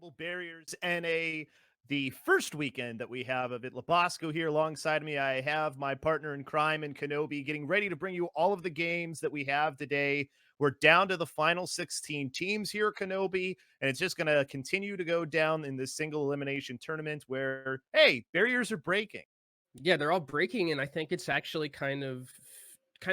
Global Barriers NA, the first weekend that we have of it. Labosco here alongside me. I have my partner in crime and Kenobi getting ready to bring you all of the games that we have today. We're down to the final 16 teams here, Kenobi, and it's just going to continue to go down in this single elimination tournament where, hey, barriers are breaking. Yeah, they're all breaking, and I think it's actually kind of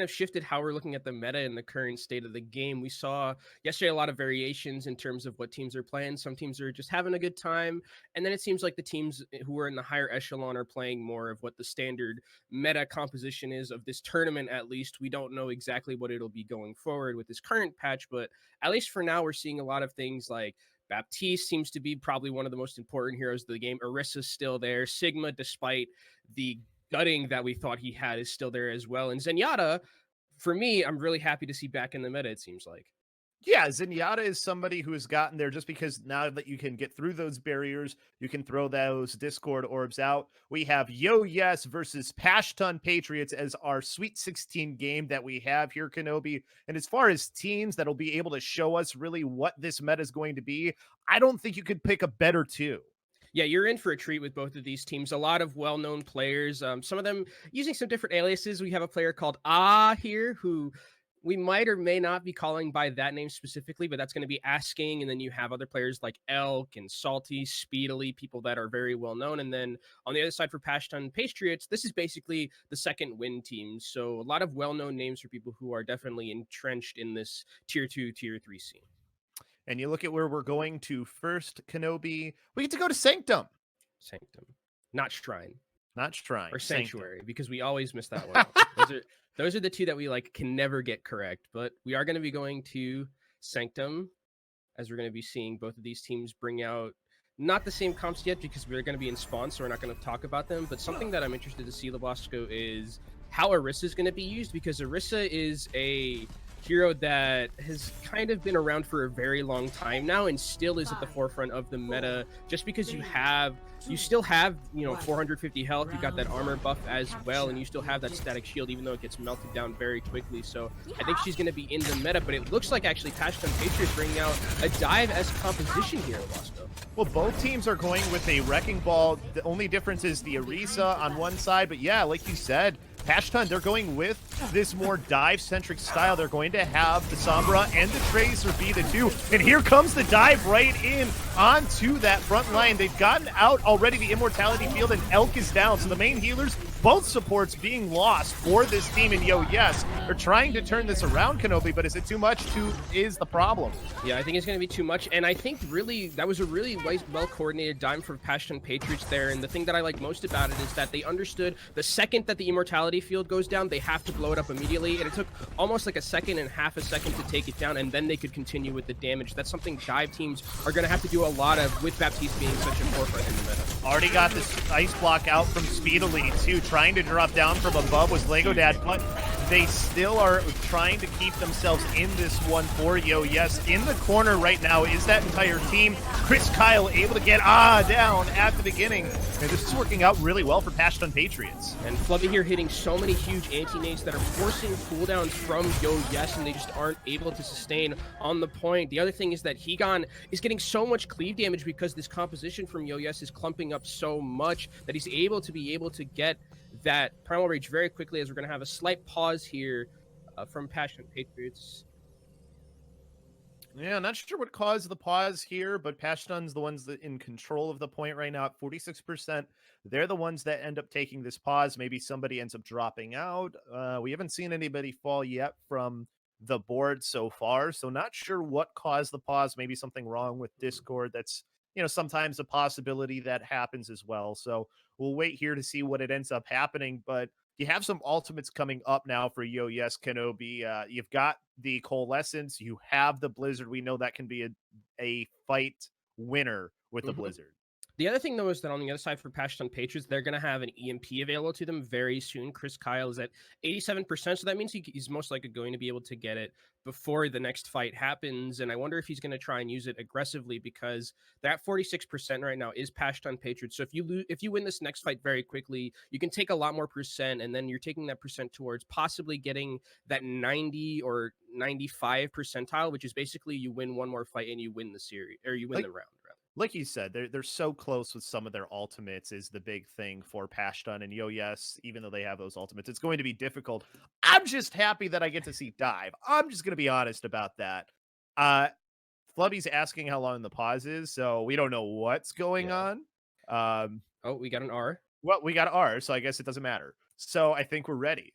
shifted how we're looking at the meta in the current state of the game. We saw yesterday a lot of variations in terms of what teams are playing. Some teams are just having a good time, and then it seems like the teams who are in the higher echelon are playing more of what the standard meta composition is of this tournament. At least we don't know exactly what it'll be going forward with this current patch, but at least for now, we're seeing a lot of things like Baptiste seems to be probably one of the most important heroes of the game. Orissa's still there. Sigma, despite the gutting that we thought he had, is still there as well. And Zenyatta, for me, I'm really happy to see back in the meta, it seems like. Yeah, Zenyatta is somebody who has gotten there just because now that you can get through those barriers, you can throw those Discord orbs out. We have Yo Yes versus Pashtun Patriots as our Sweet 16 game that we have here, Kenobi. And as far as teams that'll be able to show us really what this meta is going to be, I don't think you could pick a better two. Yeah, you're in for a treat with both of these teams. A lot of well-known players, some of them using some different aliases. We have a player called here who we might or may not be calling by that name specifically, but that's going to be asking. And then you have other players like Elk and Salty, Speedily, people that are very well known. And then on the other side for Pashtun Patriots, this is basically the second win team. So a lot of well-known names for people who are definitely entrenched in this tier 2, tier 3 scene. And you look at where we're going to first, Kenobi, we get to go to Sanctum. Sanctum, not Shrine. Not Shrine. Or Sanctum. Sanctuary, because we always miss that one out. Those are the two that we can never get correct. But we are going to be going to Sanctum, as we're going to be seeing both of these teams bring out not the same comps yet, because we're going to be in spawn, so we're not going to talk about them. But something that I'm interested to see, Labosco, is how Orisa is going to be used, because Orisa is a hero that has kind of been around for a very long time now and still is at the forefront of the meta, just because you still have 450 health, you got that armor buff as well, and you still have that static shield, even though it gets melted down very quickly. So I think she's going to be in the meta, but it looks like actually Pashtun Patriots bringing out a dive-esque composition here, Bosco. Well, both teams are going with a Wrecking Ball. The only difference is the Orisa on one side, but yeah, like you said, Pashtun, they're going with this more dive-centric style. They're going to have the Sombra and the Tracer be the two. And here comes the dive right in onto that front line. They've gotten out already the Immortality Field, and Elk is down. So the main healers, both supports being lost for this team. And Yo Yes, they're trying to turn this around, Kenobi, but is it too much? Is the problem? Yeah, I think it's going to be too much. And I think really that was a really well-coordinated dime for Pashtun Patriots there. And the thing that I like most about it is that they understood the second that the Immortality Field goes down, they have to blow it up immediately. And it took almost like a second and half a second to take it down, and then they could continue with the damage. That's something dive teams are going to have to do a lot of, with Baptiste being such a forefront in the meta. Already got this ice block out from Speedily, too. Trying to drop down from above was Lego Dad, but they still are trying to keep themselves in this one for Yo Yes. In the corner right now is that entire team. Chris Kyle able to get down at the beginning. And this is working out really well for Pashtun Patriots. And Flubby here hitting so many huge anti-nades that are forcing cooldowns from Yo Yes, and they just aren't able to sustain on the point. The other thing is that Hegon is getting so much cleave damage because this composition from Yo Yes is clumping up so much that he's able to get that Primal Rage very quickly, as we're going to have a slight pause here from Pashtun Patriots. Yeah, not sure what caused the pause here, but Pashtun's the ones that in control of the point right now at 46%. They're the ones that end up taking this pause. Maybe somebody ends up dropping out. We haven't seen anybody fall yet from the board so far, so not sure what caused the pause. Maybe something wrong with Discord. That's sometimes a possibility that happens as well. So we'll wait here to see what it ends up happening. But you have some ultimates coming up now for Yo Yes, Kenobi. You've got the Coalescence. You have the Blizzard. We know that can be a fight winner with the Blizzard. The other thing, though, is that on the other side for Pashtun Patriots, they're going to have an EMP available to them very soon. Chris Kyle is at 87%, so that means he's most likely going to be able to get it before the next fight happens. And I wonder if he's going to try and use it aggressively, because that 46% right now is Pashtun Patriots. So if you win this next fight very quickly, you can take a lot more percent, and then you're taking that percent towards possibly getting that 90 or 95 percentile, which is basically you win one more fight and you win the series, or you win the round. like you said, they're so close with some of their ultimates is the big thing for Pashtun and Yo Yes, even though they have those ultimates. It's going to be difficult. I'm just happy that I get to see Dive. I'm just gonna be honest about that. Uh Flubby's asking how long the pause is, so we don't know what's going Yeah. on. Um Oh, we got an R. well, we got R, so I guess it doesn't matter. So I think we're ready.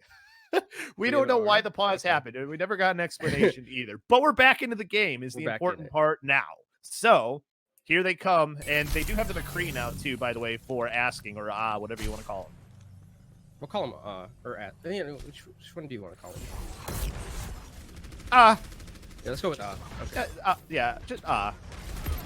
We We have don't an know why R. the pause Okay. happened, and we never got an explanation either. But we're back into the game is We're the back in important it. part now. So here they come, and they do have the McCree now too, by the way, for asking or whatever you want to call them. We'll call him or at. You know, which one do you want to call him? Ah, Yeah, let's go with Okay. yeah, just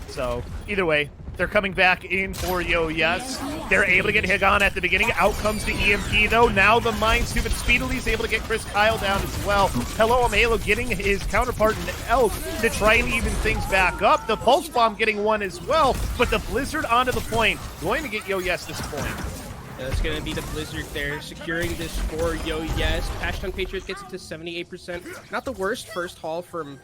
So either way, they're coming back in for Yo Yes. They're able to get Higon at the beginning. Out comes the EMP though. Now the Mind Soup, but Speedily is able to get Chris Kyle down as well. Hello, I'm Halo getting his counterpart in Elk to try and even things back up. The Pulse Bomb getting one as well, but the Blizzard onto the point. Going to get Yo Yes this point. That's going to be the Blizzard there, securing this for Yo Yes. Pashtun Patriots gets it to 78%. Not the worst first haul from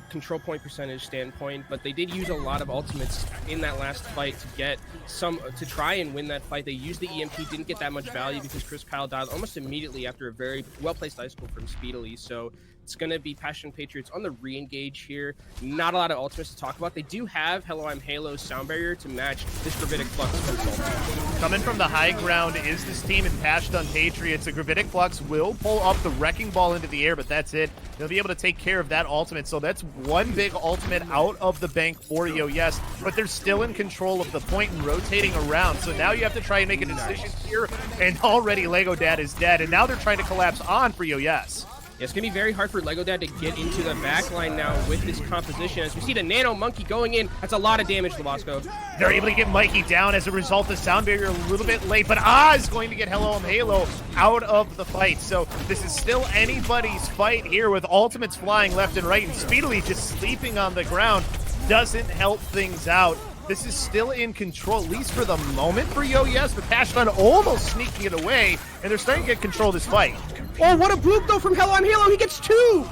control point percentage standpoint, but they did use a lot of ultimates in that last fight to get some to try and win that fight. They used the EMP, didn't get that much value because Chris Kyle died almost immediately after a very well-placed ice pull from Speedily. So it's going to be Pashtun Patriots on the re-engage here. Not a lot of ultimates to talk about. They do have Hello, I'm Halo's sound barrier to match this Gravitic Flux ultimate. Coming from the high ground is this team in Pashtun Patriots. The Gravitic Flux will pull up the Wrecking Ball into the air, but that's it. They'll be able to take care of that ultimate. So that's one big ultimate out of the bank for Yo Yes, but they're still in control of the point and rotating around. So now you have to try and make a decision here, and already Lego Dad is dead, and now they're trying to collapse on for Yo Yes. Yeah, it's going to be very hard for Lego Dad to get into the backline now with this composition. As we see the Nano Monkey going in, that's a lot of damage, Labasco. They're able to get Mikey down. As a result, the sound barrier a little bit late, but is going to get Hello, I'm Halo out of the fight. So this is still anybody's fight here with ultimates flying left and right, and Speedily just sleeping on the ground doesn't help things out. This is still in control, at least for the moment for Yo Yes, but Pashtun almost sneaking it away, and they're starting to get control of this fight. Oh, what a boop, though, from Hello, I'm Halo. He gets 2!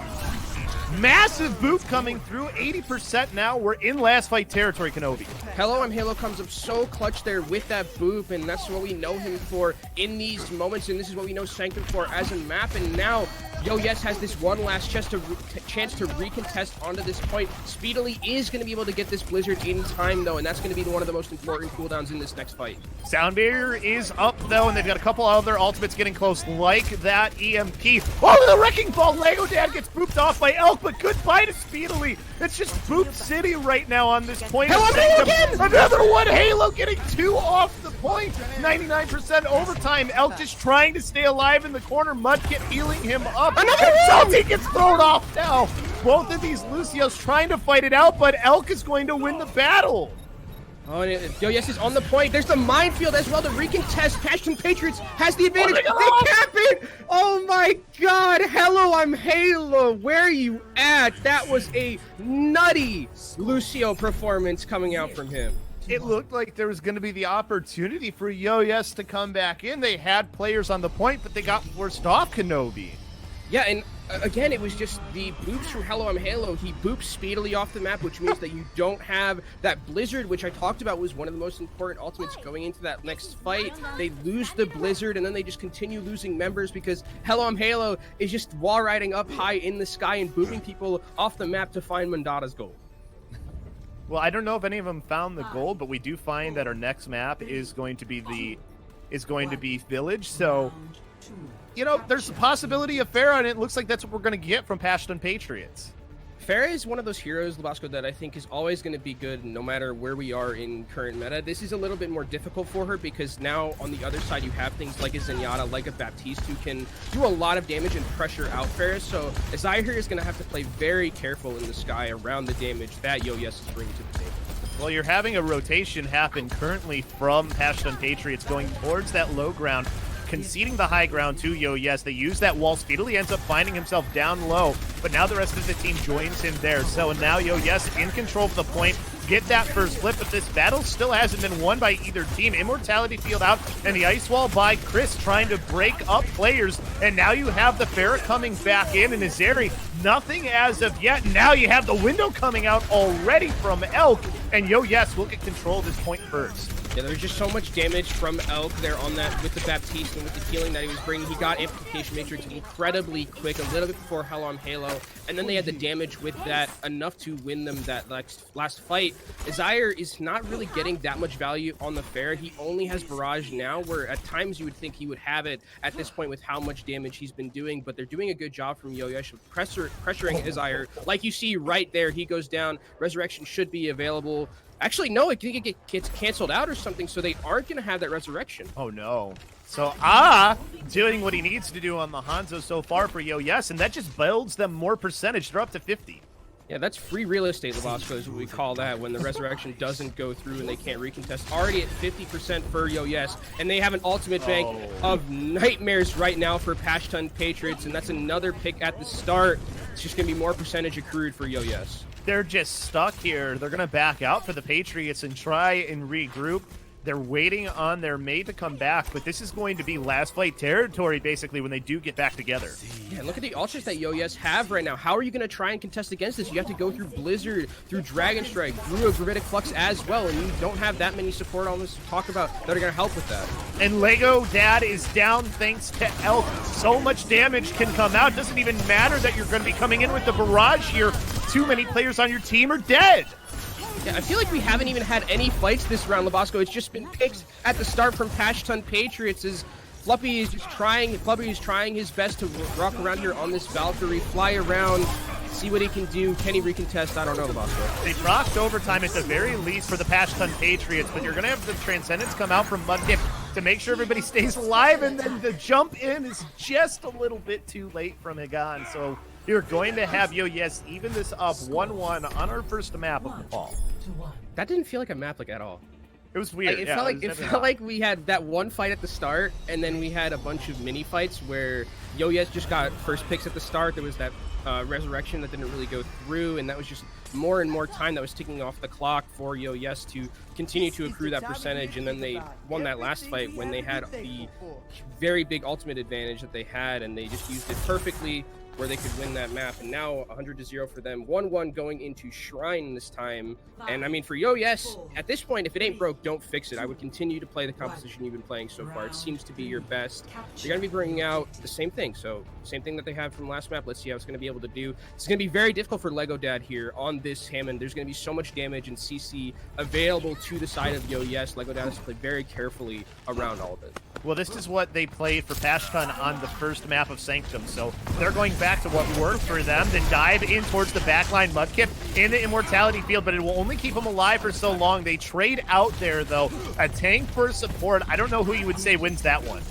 Massive boop coming through, 80% now. We're in last fight territory, Kenobi. Hello, I'm Halo comes up so clutch there with that boop, and that's what we know him for in these moments, and this is what we know Sanctum for as a map, and now Yo Yes has this one last chance to recontest onto this point. Speedily is going to be able to get this Blizzard in time, though, and that's going to be one of the most important cooldowns in this next fight. Sound barrier is up, though, and they've got a couple other ultimates getting close, like that EMP. Oh, the Wrecking Ball! Lego Dad gets booped off by Elk, but goodbye to Speedily. It's just Boop City right now on this point. Halo again! Another one! Halo getting 2 off the point. 99% overtime. Elk just trying to stay alive in the corner. Mudkip healing him up. Another Salty gets thrown off now. Both of these Lucios trying to fight it out, but Elk is going to win the battle. Oh, and Yo Yes is on the point. There's the minefield as well to recontest. Pashtun Patriots has the advantage. They cap it! Oh my god! Hello, I'm Halo. Where are you at? That was a nutty Lucio performance coming out from him. It looked like there was going to be the opportunity for Yo Yes to come back in. They had players on the point, but they got forced off, Kenobi. Yeah, and again, it was just the boops from Hello, I'm Halo. He boops Speedily off the map, which means that you don't have that Blizzard, which I talked about was one of the most important ultimates going into that next fight. They lose the Blizzard, and then they just continue losing members because Hello, I'm Halo is just wall riding up high in the sky and booping people off the map to find Mandata's gold. Well, I don't know if any of them found the gold, but we do find that our next map is going to be Village. So, you know, there's a possibility of Farah, and it looks like that's what we're going to get from Pashtun Patriots. Farah is one of those heroes, Labasco, that I think is always going to be good no matter where we are in current meta. This is a little bit more difficult for her because now on the other side you have things like a Zenyatta, like a Baptiste, who can do a lot of damage and pressure out Farah. So Azahir is going to have to play very careful in the sky around the damage that Yo Yes is bringing to the table. Well, you're having a rotation happen currently from Pashtun Patriots going towards that low ground. conceding the high ground to owwc. They use that wall, speedily ends up finding himself down low, but now the rest of the team joins him there. So now owwc in control of the point, get that first flip, but this battle still hasn't been won by either team. Immortality field out, and the ice wall by Chris trying to break up players, and now you have the Pharah coming back in, and Azeri, nothing as of yet. Now you have the window coming out already from Elk, and owwc will get control of this point first. Yeah, there's just so much damage from Elk there on that with the Baptiste and with the healing that he was bringing. He got Amplification Matrix incredibly quick, a little bit before Hell on Halo, and then they had the damage with that, enough to win them that last fight. Azire is not really getting that much value on the Pharah. He only has Barrage now, where at times you would think he would have it at this point with how much damage he's been doing, but they're doing a good job from owwc pressuring Azire. Like you see right there, he goes down. Resurrection should be available. Actually, no, it gets canceled out or something, so they aren't going to have that resurrection. Oh, no. So, doing what he needs to do on the Hanzo so far for owwc, and that just builds them more percentage. They're up to 50. Yeah, that's free real estate, Labasco, is what we call that, when the resurrection doesn't go through and they can't recontest. Already at 50% for owwc, and they have an ultimate bank of nightmares right now for Pashtun Patriots, and that's another pick at the start. It's just going to be more percentage accrued for owwc. They're just stuck here. They're going to back out for the Patriots and try and regroup. They're waiting on their mate to come back, but this is going to be last fight territory, basically, when they do get back together. Yeah, look at the ultras that owwc have right now. How are you going to try and contest against this? You have to go through Blizzard, through Dragon Strike, through a Gravitic Flux as well, and you don't have that many support elements to talk about that are going to help with that. And Lego Dad is down thanks to Elk. So much damage can come out. Doesn't even matter that you're going to be coming in with the barrage here. Too many players on your team are dead. Yeah, I feel like we haven't even had any fights this round, Labasco. It's just been picks at the start from Pashtun Patriots. Fluffy is trying his best to rock around here on this Valkyrie, fly around, see what he can do. Can he recontest? I don't know, Labasco. They procced overtime at the very least for the Pashtun Patriots, but you're going to have the Transcendence come out from Mudkip to make sure everybody stays alive, and then the jump in is just a little bit too late from Hagan. So you're going to have owwc even this up 1-1 on our first map of the fall. That didn't feel like a map like at all. It was weird. It felt like we had that one fight at the start, and then we had a bunch of mini fights where owwc just got first picks at the start. There was that resurrection that didn't really go through, and that was just more and more time that was ticking off the clock for owwc to continue to accrue that percentage. And then they won that last fight when they had the very big ultimate advantage that they had, and they just used it perfectly where they could win that map. And now 100-0 for them, 1-1 going into Shrine this time. And I mean, for owwc, at this point, if it ain't broke, don't fix it. I would continue to play the composition you've been playing so far. It seems to be your best. They're going to be bringing out the same thing, so same thing that they have from last map. Let's see how it's going to be able to do. It's going to be very difficult for Lego Dad here on this Hammond. There's going to be so much damage and CC available to the side of owwc. Lego Dad has to play very carefully around all of it. Well, this is what they played for Pashtun on the first map of Sanctum, so they're going back to what worked for them, then dive in towards the backline Mudkip in the Immortality field, but it will only keep them alive for so long. They trade out there, though. A tank for support. I don't know who you would say wins that one.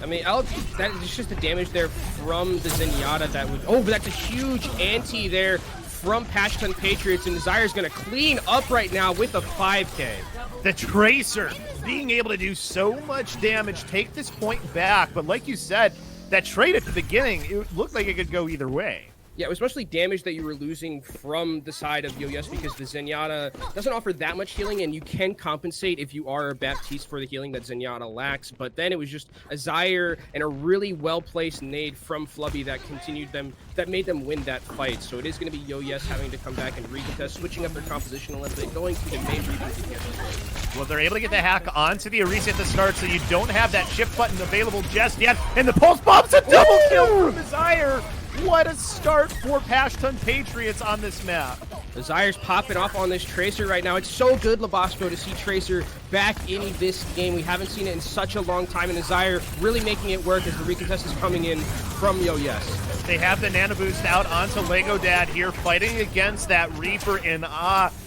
I mean, that is just the damage there from the Zenyatta that was... Oh, but that's a huge anti there from Pashtun Patriots, and Desire's going to clean up right now with a 5K. The Tracer being able to do so much damage, take this point back, but like you said, that trade at the beginning, it looked like it could go either way. Yeah, it was mostly damage that you were losing from the side of owwc because the Zenyatta doesn't offer that much healing, and you can compensate if you are a Baptiste for the healing that Zenyatta lacks. But then it was just a Zaire and a really well-placed nade from Flubby that made them win that fight. So it is going to be owwc having to come back and recontest, switching up their composition a little bit, going to the main region to get it. Well, they're able to get the hack onto the Arisa at the start, so you don't have that shift button available just yet. And the Pulse Bomb's a double kill from Zaire. What a start for Pashtun Patriots on this map. The Zaires popping off on this Tracer right now. It's so good, Labasco, to see Tracer back in this game. We haven't seen it in such a long time, and the Zaire really making it work as the recontest is coming in from owwc. They have the Nano Boost out onto Lego Dad here, fighting against that Reaper in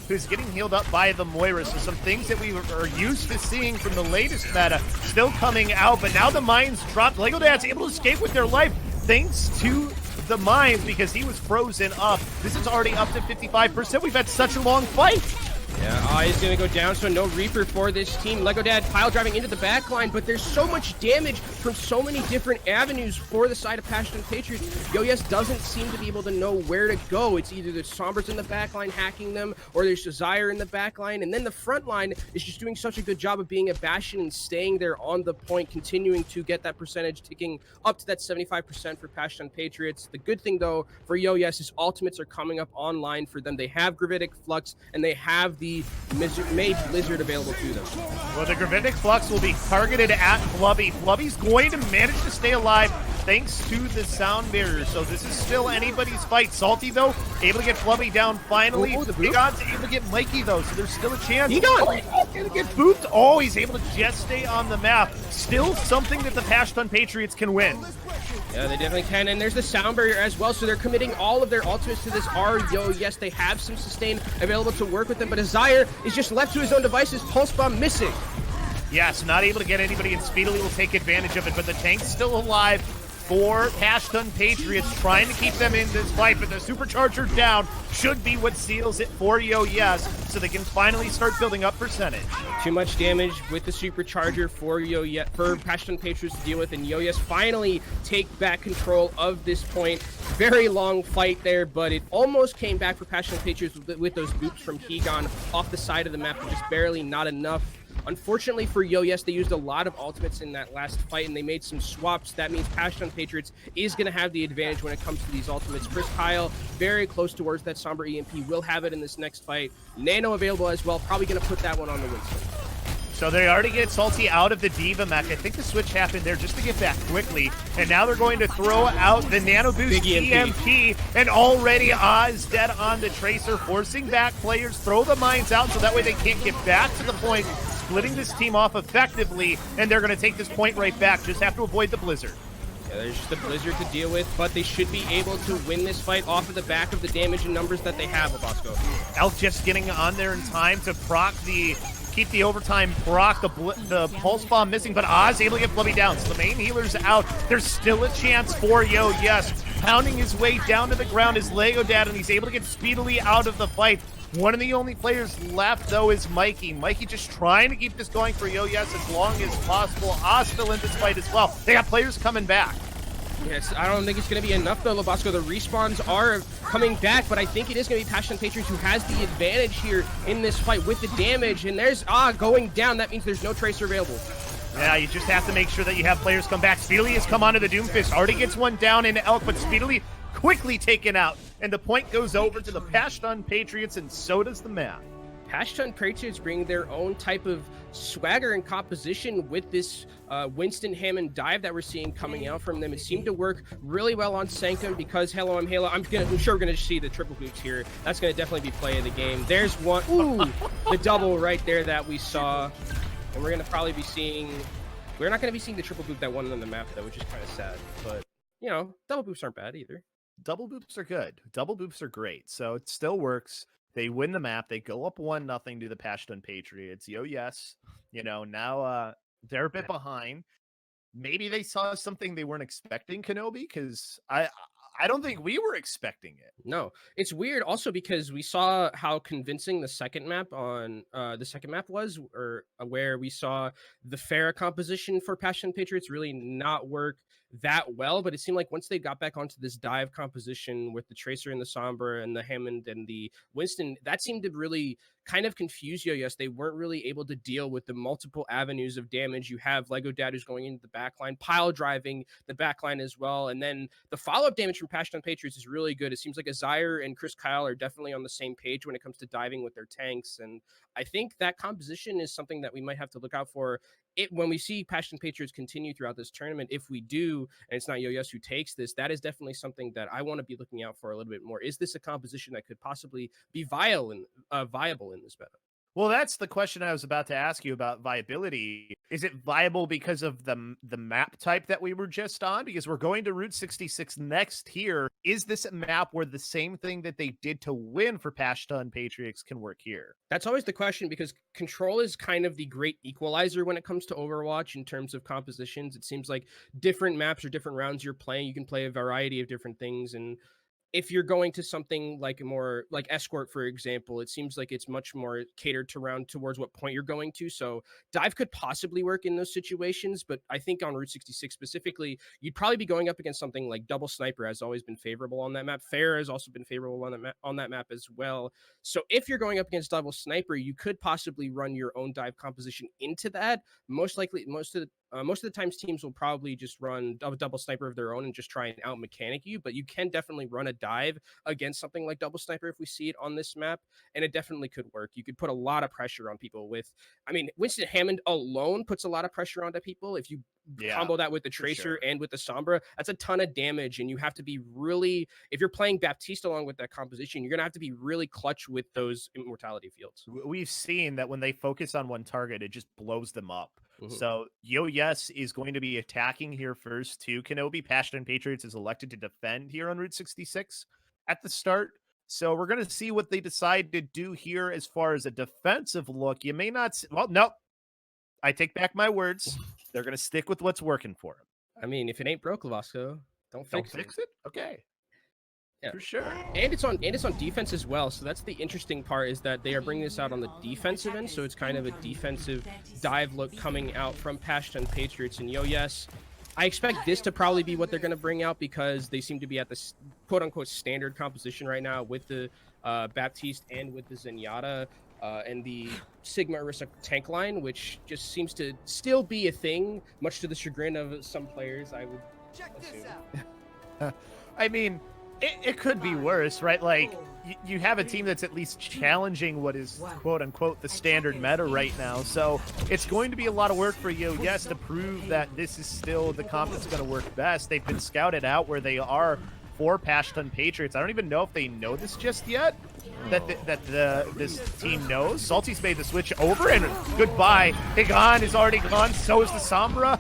who's getting healed up by the Moira. So some things that we are used to seeing from the latest meta still coming out, but now the mines dropped. Lego Dad's able to escape with their life thanks to the mines because he was frozen up. This is already up to 55%. We've had such a long fight. Yeah, he's going to go down, so no Reaper for this team. Lego Dad pile driving into the back line, but there's so much damage from so many different avenues for the side of Pashtun Patriots. Yes doesn't seem to be able to know where to go. It's either the Sombras in the back line hacking them, or there's Desire in the back line, and then the front line is just doing such a good job of being a bastion and staying there on the point, continuing to get that percentage ticking up to that 75% for Pashtun Patriots. The good thing, though, for Yes is ultimates are coming up online for them. They have Gravitic Flux, and they have the made Blizzard available to them. Well, the Gravitic Flux will be targeted at Flubby. Flubby's going to manage to stay alive thanks to the sound barrier. So this is still anybody's fight. Salty, though, able to get Flubby down finally. Egon's able to get Mikey, though, so there's still a chance. Egon! Gonna get booped. Oh, he's able to just stay on the map. Still something that the Pashtun Patriots can win. Yeah, they definitely can, and there's the sound barrier as well, so they're committing all of their ultimates to this R. Yes, they have some sustain available to work with them, but Desire is just left to his own devices. Pulse Bomb missing. Yes, not able to get anybody, and speedily will take advantage of it, but the tank's still alive for Pashtun Patriots, trying to keep them in this fight, but the supercharger down should be what seals it for Yes, so they can finally start building up percentage. Too much damage with the supercharger for for Pashtun Patriots to deal with, and Yes finally take back control of this point. Very long fight there, but it almost came back for Pashtun Patriots with those boops from Egon off the side of the map, but just barely not enough. Unfortunately for Yes, they used a lot of ultimates in that last fight, and they made some swaps. That means Pashtun Patriots is going to have the advantage when it comes to these ultimates. Chris Kyle, very close towards that Sombra EMP, will have it in this next fight. Nano available as well, probably going to put that one on the Winston. So they already get Salty out of the Diva mech. I think the switch happened there just to get back quickly. And now they're going to throw out the Nano Boost EMP. And already Oz dead on the Tracer, forcing back players, throw the mines out so that way they can't get back to the point, splitting this team off effectively. And they're going to take this point right back. Just have to avoid the Blizzard. Yeah, there's just a Blizzard to deal with, but they should be able to win this fight off of the back of the damage and numbers that they have, Bosco. Elk just getting on there in time to proc keep the overtime proc, the pulse bomb missing, but Oz able to get Flubby down. So the main healer's out. There's still a chance for Yes. Pounding his way down to the ground is Lego Dad, and he's able to get speedily out of the fight. One of the only players left, though, is Mikey. Mikey just trying to keep this going for Yes as long as possible. Oz still in this fight as well. They got players coming back. Yes, I don't think it's going to be enough, though, Lobosco. The respawns are coming back, but I think it is going to be Pashtun Patriots who has the advantage here in this fight with the damage. And there's going down. That means there's no Tracer available. Yeah, you just have to make sure that you have players come back. Speedily has come onto the Doomfist. Already gets one down into Elk, but Speedily quickly taken out. And the point goes over to the Pashtun Patriots, and so does the map. Pashtun Patriots bring their own type of swagger and composition with this Winston Hammond dive that we're seeing coming out from them. It seemed to work really well on Sanctum because Hello, I'm Halo. I'm sure we're going to see the triple boots here. That's going to definitely be play of the game. There's one. Ooh, the double right there that we saw. And we're going to probably be seeing... We're not going to be seeing the triple boot that won on the map, though, which is kind of sad. But, you know, double boops aren't bad either. Double boops are good. Double boops are great. So it still works. They win the map. They go up 1-0 to the Pashtun Patriots. Yes. Now they're a bit behind. Maybe they saw something they weren't expecting, Kenobi, because I don't think we were expecting it. No, it's weird also because we saw how convincing the second map was, or where we saw the Pharah composition for Pashtun Patriots really not work that well, but it seemed like once they got back onto this dive composition with the Tracer and the Sombra and the Hammond and the Winston, that seemed to really kind of confuse Yes. They weren't really able to deal with the multiple avenues of damage. You have Lego Dad who's going into the backline, pile driving the backline as well, and then the follow-up damage from Pashtun Patriots is really good. It seems like Azire and Chris Kyle are definitely on the same page when it comes to diving with their tanks, and I think that composition is something that we might have to look out for when we see Pashtun Patriots continue throughout this tournament. If we do, and it's not Yes who takes this, that is definitely something that I want to be looking out for a little bit more. Is this a composition that could possibly be viable in this meta? Well, that's the question I was about to ask you about viability. Is it viable because of the map type that we were just on? Because we're going to Route 66 next here. Is this a map where the same thing that they did to win for Pashtun Patriots can work here? That's always the question, because control is kind of the great equalizer when it comes to Overwatch in terms of compositions. It seems like different maps or different rounds you're playing, you can play a variety of different things, and if you're going to something like more like escort, for example, it seems like it's much more catered to round towards what point you're going to. So dive could possibly work in those situations, but I think on Route 66 specifically, you'd probably be going up against something like double sniper has always been favorable on that map. Fair has also been favorable on that map as well. So if you're going up against double sniper, you could possibly run your own dive composition into that. Most likely, most of the times teams will probably just run a double sniper of their own and just try and out mechanic you, but you can definitely run a dive against something like double sniper if we see it on this map, and it definitely could work. You could put a lot of pressure on people with, I mean, Winston Hammond alone puts a lot of pressure onto people. If you combo that with the Tracer and with the Sombra, that's a ton of damage, and you have to be really, if you're playing Baptiste along with that composition, you're going to have to be really clutch with those immortality fields. We've seen that when they focus on one target, it just blows them up. So Yo Yes is going to be attacking here first too. Kenobi, Pashtun Patriots is elected to defend here on Route 66 at the start. So we're going to see what they decide to do here as far as a defensive look. You may not, well, no, I take back my words. They're going to stick with what's working for them. I mean, if it ain't broke, Lovasco, don't fix it. Okay. Yeah, for sure. And it's on defense as well. So that's the interesting part, is that they are bringing this out on the defensive end. So it's kind of a defensive dive look coming out from Pashtun Patriots. And Yo Yes, I expect this to probably be what they're going to bring out, because they seem to be at the quote unquote standard composition right now with the Baptiste and with the Zenyatta and the Sigma Orisa tank line, which just seems to still be a thing, much to the chagrin of some players, I would assume. I mean, it could be worse, right? Like, you have a team that's at least challenging what is quote-unquote the standard meta right now. So it's going to be a lot of work for Yo Yes to prove that this is still the comp that's going to work best. They've been scouted out where they are for Pashtun Patriots. I don't even know if they know this just yet, that this team knows. Salty's made the switch over, and goodbye. Higan is already gone. So is the Sombra.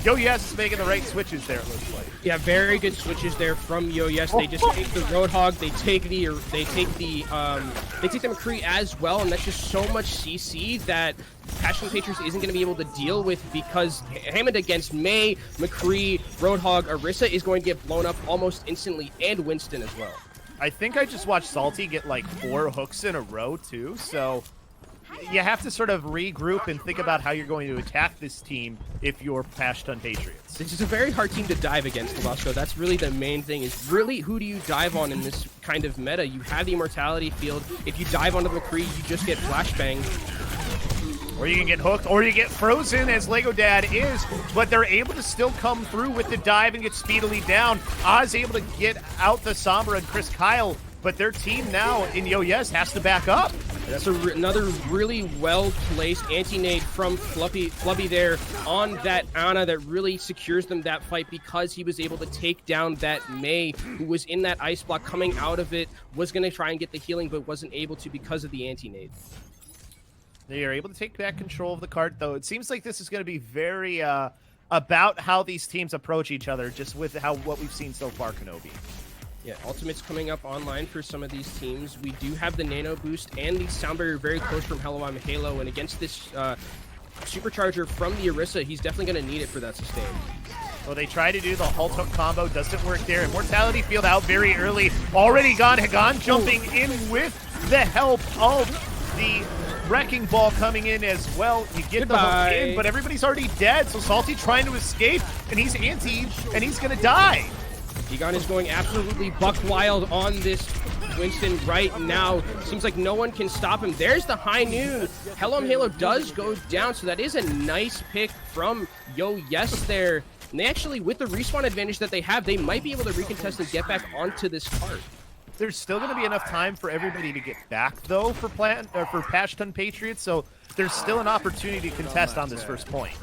Yo Yes is making the right switches there, it looks like. Yeah, very good switches there from Yo Yes. They just take the Roadhog, they take the McCree as well, and that's just so much CC that Pashtun Patriots isn't going to be able to deal with, because Hammond against May, McCree, Roadhog, Orisa is going to get blown up almost instantly, and Winston as well. I think I just watched Salty get like 4 hooks in a row too, so you have to sort of regroup and think about how you're going to attack this team if you're Pashtun Patriots. This is a very hard team to dive against, Velasco. That's really the main thing, is really who do you dive on in this kind of meta? You have the immortality field. If you dive onto the McCree, you just get flashbanged. Or you can get hooked, or you get frozen, as Lego Dad is, but they're able to still come through with the dive and get speedily down. Oz able to get out the Sombra and Chris Kyle, but their team now in Yo Yes has to back up. That's another really well-placed anti-nade from Flubby there on that Ana that really secures them that fight, because he was able to take down that May, who was in that ice block coming out of it, was going to try and get the healing, but wasn't able to because of the anti-nade. They are able to take back control of the cart, though. It seems like this is going to be very about how these teams approach each other, just with what we've seen so far, Kenobi. Yeah, Ultimate's coming up online for some of these teams. We do have the Nano Boost and the Sound Barrier very close from Hello I'm Halo, and against this Supercharger from the Orisa, he's definitely going to need it for that sustain. Well, they try to do the Halt Hook combo, doesn't work there. Immortality field out very early, already gone. Hagan jumping in with the help of the Wrecking Ball coming in as well. You get the hook in, but everybody's already dead, so Salty trying to escape, and he's antied, and he's going to die. Hagan is going absolutely buck wild on this Winston right now. Seems like no one can stop him. There's the high noon. Hello Halo does go down, so that is a nice pick from Yo Yes there. And they actually, with the respawn advantage that they have, they might be able to recontest and get back onto this cart. There's still going to be enough time for everybody to get back, though, for Pashtun Patriots, so there's still an opportunity to contest on this first point.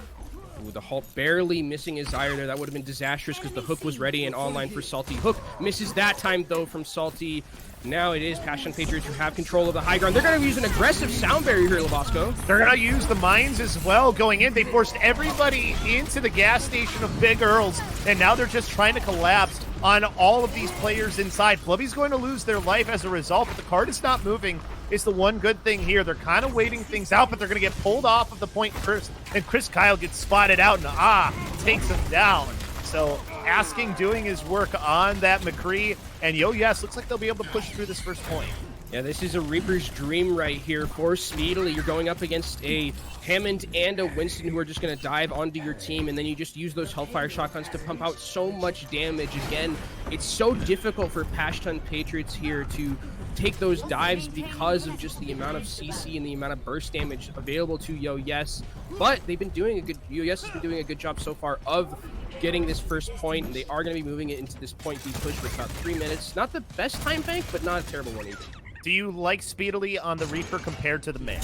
Ooh, the Halt barely missing his ire there. That would have been disastrous because the hook was ready and online for Salty. Hook misses that time, though, from Salty. Now it is Pashtun Patriots who have control of the high ground. They're going to use an aggressive sound barrier here, Labasco. They're going to use the mines as well going in. They forced everybody into the gas station of Big Earls, and now they're just trying to collapse on all of these players inside. Flubby's going to lose their life as a result, but the card is not moving. It's the one good thing here. They're kind of waiting things out, but they're going to get pulled off of the point first, and Chris Kyle gets spotted out, and takes him down. So Asking doing his work on that McCree, and Yes looks like they'll be able to push through this first point. Yeah, this is a Reaper's dream right here for Speedily. You're going up against a Hammond and a Winston who are just going to dive onto your team, and then you just use those Hellfire shotguns to pump out so much damage. Again, it's so difficult for Pashtun Patriots here to take those dives because of just the amount of CC and the amount of burst damage available to Yes. But they've been doing a good, Yes has been doing a good job so far of getting this first point, and they are going to be moving it into this point B push for about 3 minutes. Not the best time bank, but not a terrible one either. Do you like Speedily on the Reaper compared to the May?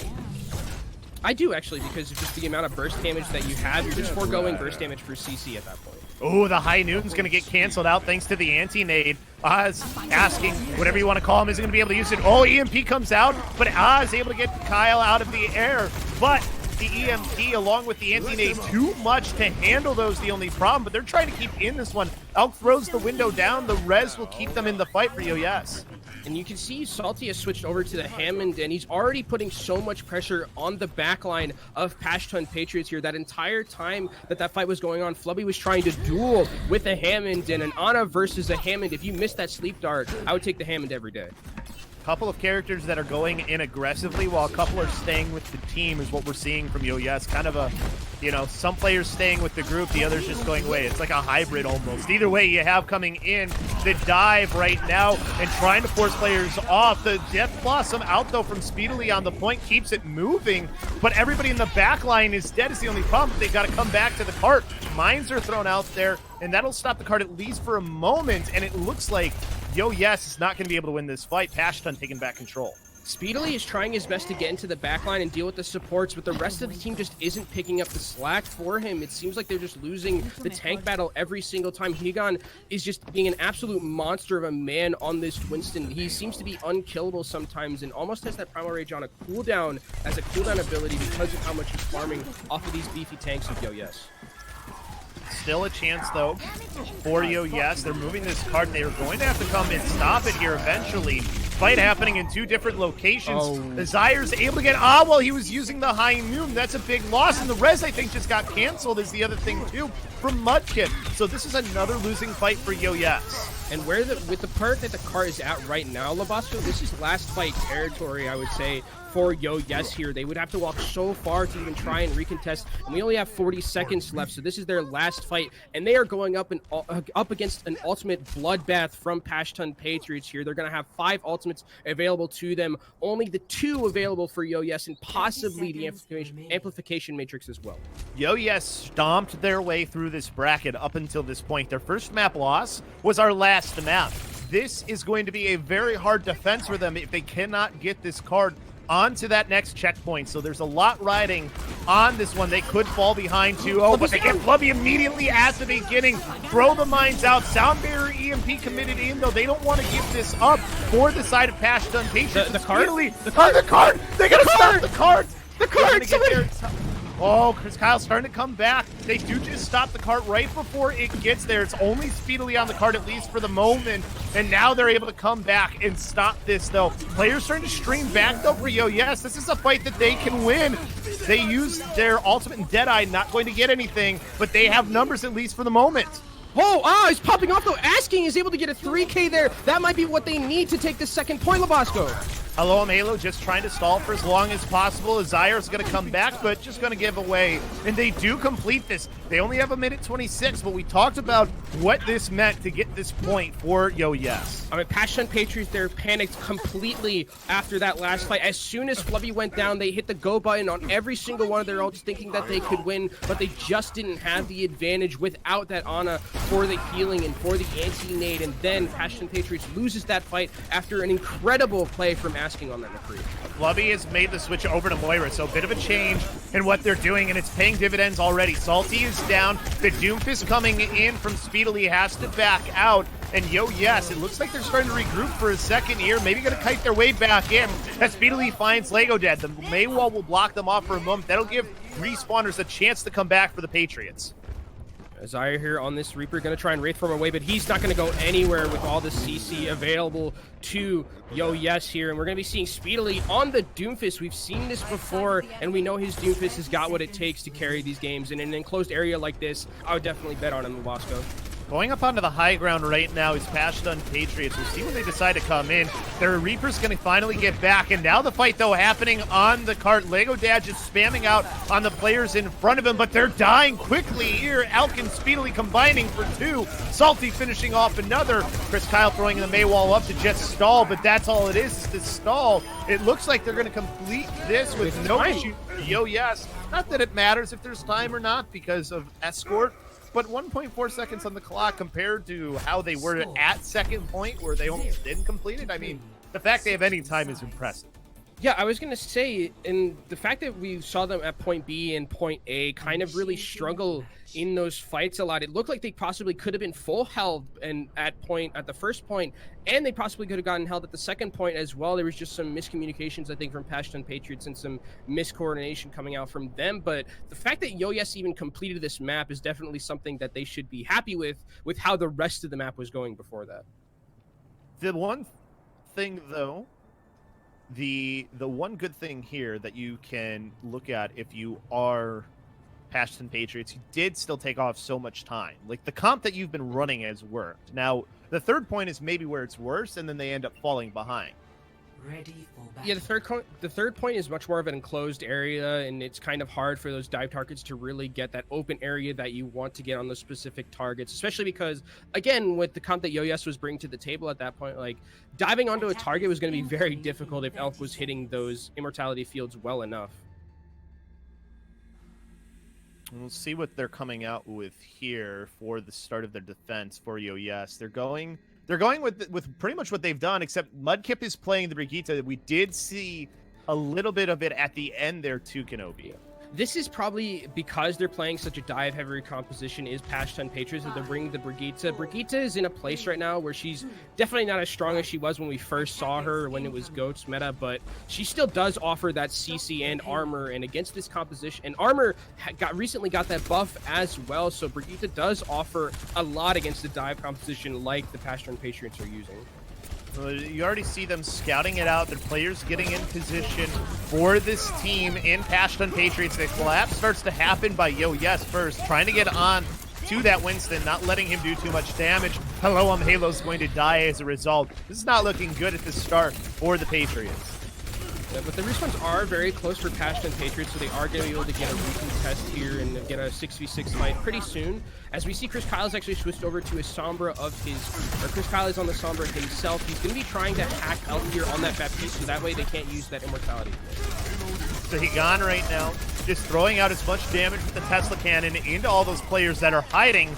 I do, actually, because of just the amount of burst damage that you have. You're just foregoing burst damage for CC at that point. Oh, the High Noon's going to get canceled out thanks to the anti-nade. Oz asking, whatever you want to call him, isn't going to be able to use it. Oh, EMP comes out, but Oz able to get Kyle out of the air. But the EMP along with the anti-nade, too much to handle those, the only problem. But they're trying to keep in this one. Elk throws the window down. The res will keep them in the fight for Yes. And you can see Salty has switched over to the Hammond, and he's already putting so much pressure on the backline of Pashtun Patriots here. That entire time that fight was going on, Flubby was trying to duel with a Hammond, and an Ana versus a Hammond. If you missed that sleep dart, I would take the Hammond every day. Couple of characters that are going in aggressively while a couple are staying with the team is what we're seeing from Yes. Kind of a, some players staying with the group, the others just going away. It's like a hybrid almost. Either way, you have coming in the dive right now and trying to force players off. The Death Blossom out, though, from Speedily on the point keeps it moving, but everybody in the back line is dead is the only problem. They've got to come back to the cart. Mines are thrown out there, and that'll stop the cart at least for a moment, and it looks like Yes is not going to be able to win this fight. Pashtun taking back control. Speedily is trying his best to get into the backline and deal with the supports, but the rest of the team just isn't picking up the slack for him. It seems like they're just losing the tank battle every single time. Higan is just being an absolute monster of a man on this Winston. He seems to be unkillable sometimes and almost has that Primal Rage on a cooldown as a cooldown ability because of how much he's farming off of these beefy tanks of Yes. Still a chance, though, for Yes. They're moving this card. They are going to have to come and stop it here eventually. Fight happening in two different locations. Desire's able to get... well, he was using the High Noon. That's a big loss. And the res, I think, just got canceled is the other thing, too, from Mudkip. So this is another losing fight for Yes. And with the part that the cart is at right now, Labasco, this is last fight territory, I would say, for Yes here. They would have to walk so far to even try and recontest, and we only have 40 seconds left, so this is their last fight, and they are going up against an ultimate bloodbath from Pashtun Patriots here. They're going to have 5 ultimates available to them, only the 2 available for Yes, and possibly the amplification matrix as well. Yes stomped their way through this bracket up until this point. Their first map loss was our last map. This is going to be a very hard defense for them if they cannot get this card onto that next checkpoint. So there's a lot riding on this one. They could fall behind too. But they get Flubby immediately at the beginning. Throw the mines out. Sound Barrier EMP committed in, though. They don't want to give this up for the side of Pashtun Patriots. The card? The card! They gotta stop the card! The card! Chris Kyle's starting to come back. They do just stop the cart right before it gets there. It's only Speedily on the cart, at least for the moment. And now they're able to come back and stop this, though. Players starting to stream back, though, for Yes. This is a fight that they can win. They used their ultimate and Deadeye, not going to get anything, but they have numbers at least for the moment. He's popping off, though. Asking is able to get a 3K there. That might be what they need to take the second point, Labasco. Hello, I'm Halo, just trying to stall for as long as possible. Zaya's going to come back, but just going to give away. And they do complete this. They only have 1:26, but we talked about what this meant to get this point for Yes. I mean, Pashtun Patriots, they're panicked completely after that last fight. As soon as Flubby went down, they hit the go button on every single one of their ults, thinking that they could win, but they just didn't have the advantage without that Ana for the healing and for the anti-nade. And then Pashtun Patriots loses that fight after an incredible play from Asking on that McCree. Flubby has made the switch over to Moira, so a bit of a change in what they're doing, and it's paying dividends already. Salty is down. The Doomfist coming in from Speedily has to back out. And Yes, it looks like they're starting to regroup for a second here. Maybe going to kite their way back in. As Speedily finds Lego Dead. The Maywall will block them off for a moment. That'll give respawners a chance to come back for the Patriots. Zaya here on this Reaper, going to try and Wraith from away, but he's not going to go anywhere with all the CC available to Yes here. And we're going to be seeing Speedily on the Doomfist. We've seen this before, and we know his Doomfist has got what it takes to carry these games. And in an enclosed area like this, I would definitely bet on him, Labasco. Going up onto the high ground right now is Pashtun Patriots. We'll see when they decide to come in. Their Reaper's going to finally get back. And now the fight, though, happening on the cart. Lego Dad just spamming out on the players in front of him, but they're dying quickly here. Alkin speedily combining for 2. Salty finishing off another. Chris Kyle throwing the May wall up to just stall, but that's all it is the stall. It looks like they're going to complete this with no issue. Yo, yes. Not that it matters if there's time or not because of escort. But 1.4 seconds on the clock compared to how they were at second point where they almost didn't complete it. I mean, the fact they have any time is impressive. Yeah, I was going to say, and the fact that we saw them at point B and point A kind of really struggle in those fights a lot. It looked like they possibly could have been full held and at the first point, and they possibly could have gotten held at the second point as well. There was just some miscommunications, I think, from Pashtun Patriots and some miscoordination coming out from them. But the fact that Yo-Yes even completed this map is definitely something that they should be happy with how the rest of the map was going before that. The one thing, though, the one good thing here that you can look at if you are Pashtun Patriots, you did still take off so much time. Like, the comp that you've been running has worked. Now, the third point is maybe where it's worse, and then they end up falling behind. Ready for battle. Yeah, the third point is much more of an enclosed area, and it's kind of hard for those dive targets to really get that open area that you want to get on those specific targets, especially because, again, with the comp that Yo-Yes was bringing to the table at that point, like, diving onto a target was going to be very difficult if Elk was hitting those immortality fields well enough. We'll see what they're coming out with here for the start of their defense for Yo-Yes. They're going with pretty much what they've done, except Mudkip is playing the Brigitte. We did see a little bit of it at the end there too, Kenobi. This is probably because they're playing such a dive-heavy composition is Pashtun Patriots that they're bringing the Brigitte. Brigitte is in a place right now where she's definitely not as strong as she was when we first saw her when it was Goats meta, but she still does offer that CC and armor, and against this composition, and armor recently got that buff as well, so Brigitte does offer a lot against the dive composition like the Pashtun Patriots are using. You already see them scouting it out. Their players getting in position for this team in Pashtun Patriots. The collapse starts to happen by Yo-Yes first, trying to get on to that Winston, not letting him do too much damage. Hello, Halo's going to die as a result. This is not looking good at the start for the Patriots. Yeah, but the respawns are very close for Pashtun Patriots, so they are going to be able to get a recontest here and get a 6v6 fight pretty soon. As we see, Chris Kyle's actually switched over to a Sombra of his, or Chris Kyle is on the Sombra himself. He's going to be trying to hack Elk here on that Baptiste, so that way they can't use that immortality. So Higan right now just throwing out as much damage with the Tesla cannon into all those players that are hiding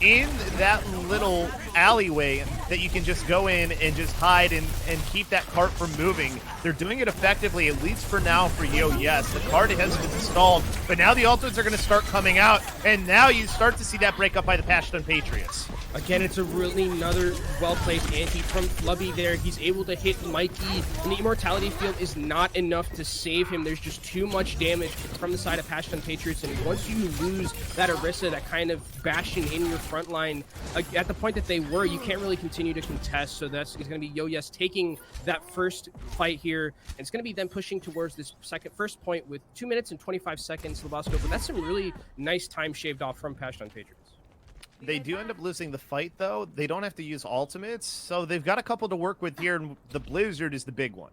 in that little alleyway that you can just go in and just hide and keep that cart from moving. They're doing it effectively, at least for now, for Yo-Yes. The cart has been stalled, but now the ultimates are going to start coming out, and now you start to see that break up by the Pashtun Patriots. Again, it's a really another well-placed anti from Flubby there. He's able to hit Mikey, and the immortality field is not enough to save him. There's just too much damage from the side of Pashtun Patriots, and once you lose that Orisa, that kind of bashing in your front line, at the point that they were, you can't really continue to contest, so it's going to be Yo-Yes taking that first fight here, and it's going to be them pushing towards this first point with 2 minutes and 25 seconds, Labasco, but that's some really nice time shaved off from Pashtun Patriots. They do end up losing the fight, though. They don't have to use ultimates, so they've got a couple to work with here, and the Blizzard is the big one.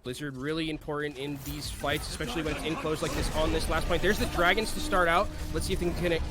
Blizzard really important in these fights, especially when it's in close like this on this last point. There's the Dragons to start out. Let's see if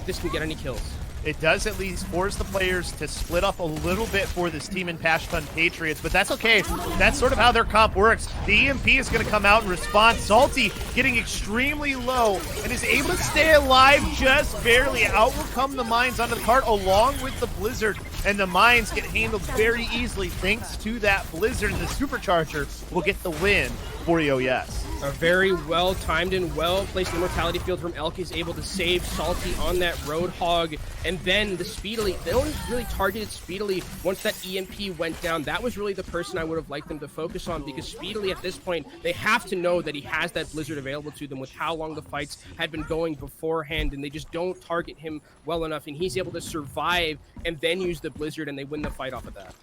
this can get any kills. It does at least force the players to split up a little bit for this team in Pashtun Patriots, but that's okay. That's sort of how their comp works. The EMP is going to come out and respond. Salty getting extremely low and is able to stay alive just barely. Overcome the mines onto the cart along with the Blizzard, and the mines get handled very easily thanks to that Blizzard, and the Supercharger will get the win for Yo-Yes. A very well-timed and well-placed immortality field from Elk is able to save Salty on that Roadhog, and then the Speedily, they only really targeted Speedily once that EMP went down. That was really the person I would have liked them to focus on, because Speedily at this point, they have to know that he has that Blizzard available to them with how long the fights had been going beforehand, and they just don't target him well enough, and he's able to survive and then use the Blizzard, and they win the fight off of that.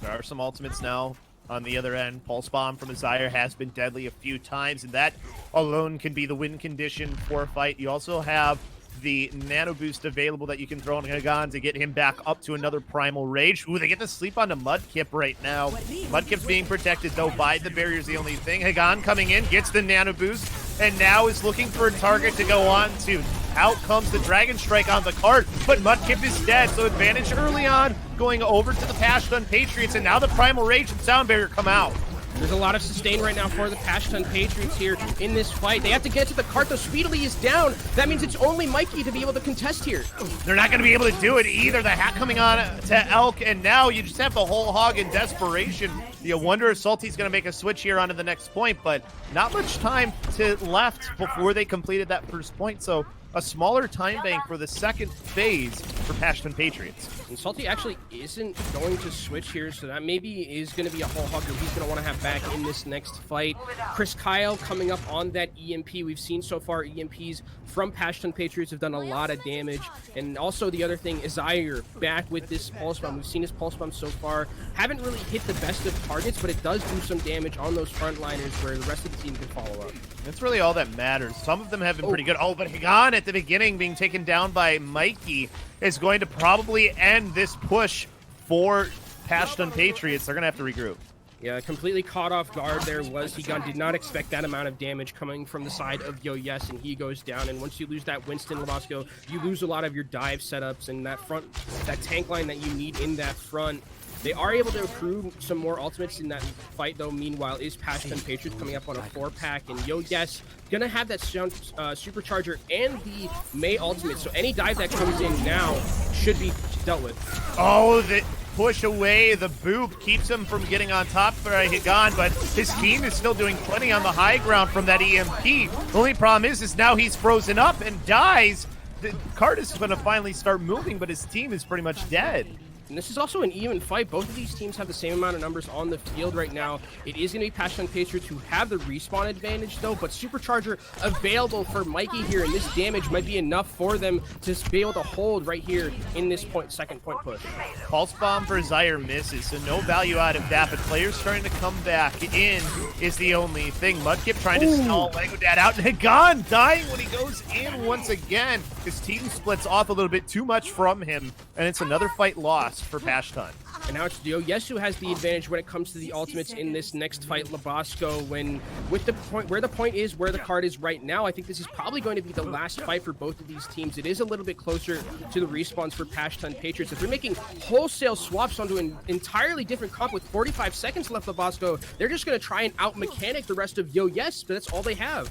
There are some ultimates now. On the other end, Pulse Bomb from Azire has been deadly a few times, and that alone can be the win condition for a fight. You also have the nano boost available that you can throw on Hagan to get him back up to another primal rage. Ooh, they get to sleep onto Mudkip right now. Mudkip's being protected though by the barriers, the only thing. Hagan coming in, gets the nano boost, and now is looking for a target to go on to. Out comes the Dragon Strike on the cart, but Mudkip is dead, so advantage early on going over to the Pashtun Patriots, and now the primal rage and sound barrier come out. There's a lot of sustain right now for the Pashtun Patriots here in this fight. They have to get to the cart, though. Speedily is down. That means it's only Mikey to be able to contest here. They're not going to be able to do it either. The hack coming on to Elk, and now you just have the whole hog in desperation. You wonder if Salty's going to make a switch here onto the next point, but not much time left before they completed that first point, so a smaller time bank for the second phase for Pashtun Patriots. And Salty actually isn't going to switch here, so that maybe is going to be a whole hog that he's going to want to have back in this next fight. Chris Kyle coming up on that EMP. We've seen so far EMPs from Pashtun Patriots have done a lot of damage. And also the other thing, Isaiah back with this Pulse Bomb. We've seen his Pulse Bomb so far. Haven't really hit the best of targets, but it does do some damage on those frontliners where the rest of the team can follow up. That's really all that matters. Some of them have been pretty good. Oh, but Hagan at the beginning being taken down by Mikey is going to probably end this push for Pashtun Patriots. They're going to have to regroup. Yeah, completely caught off guard there was Hagan. Did not expect that amount of damage coming from the side of Yo Yes, and he goes down. And once you lose that Winston Labasco, you lose a lot of your dive setups and that tank line that you need in that front. They are able to accrue some more ultimates in that fight, though. Meanwhile, is Pashtun Patriots coming up on a 4-pack, and Yo Yes gonna have that supercharger and the May ultimate. So any dive that comes in now should be dealt with. Oh, the push away, the boop keeps him from getting on top for Hagan, but his team is still doing plenty on the high ground from that EMP. The only problem is now he's frozen up and dies. The cart is going to finally start moving, but his team is pretty much dead. And this is also an even fight. Both of these teams have the same amount of numbers on the field right now. It is going to be Pashtun Patriots who have the respawn advantage, though, but Supercharger available for Mikey here, and this damage might be enough for them to be able to hold right here in this second point push. Pulse Bomb for Zaire misses, so no value out of that, but players starting to come back in is the only thing. Mudkip trying to stall Lego Dad out, and Hagan dying when he goes in once again. His team splits off a little bit too much from him, and it's another fight lost for Pashtun. And now it's Yo Yes who has the advantage when it comes to the ultimates in this next fight. Labasco, with the point where the card is right now, I think this is probably going to be the last fight for both of these teams. It is a little bit closer to the respawns for Pashtun Patriots. If they're making wholesale swaps onto an entirely different comp with 45 seconds left, Labasco, they're just going to try and out-mechanic the rest of Yo Yes, but that's all they have.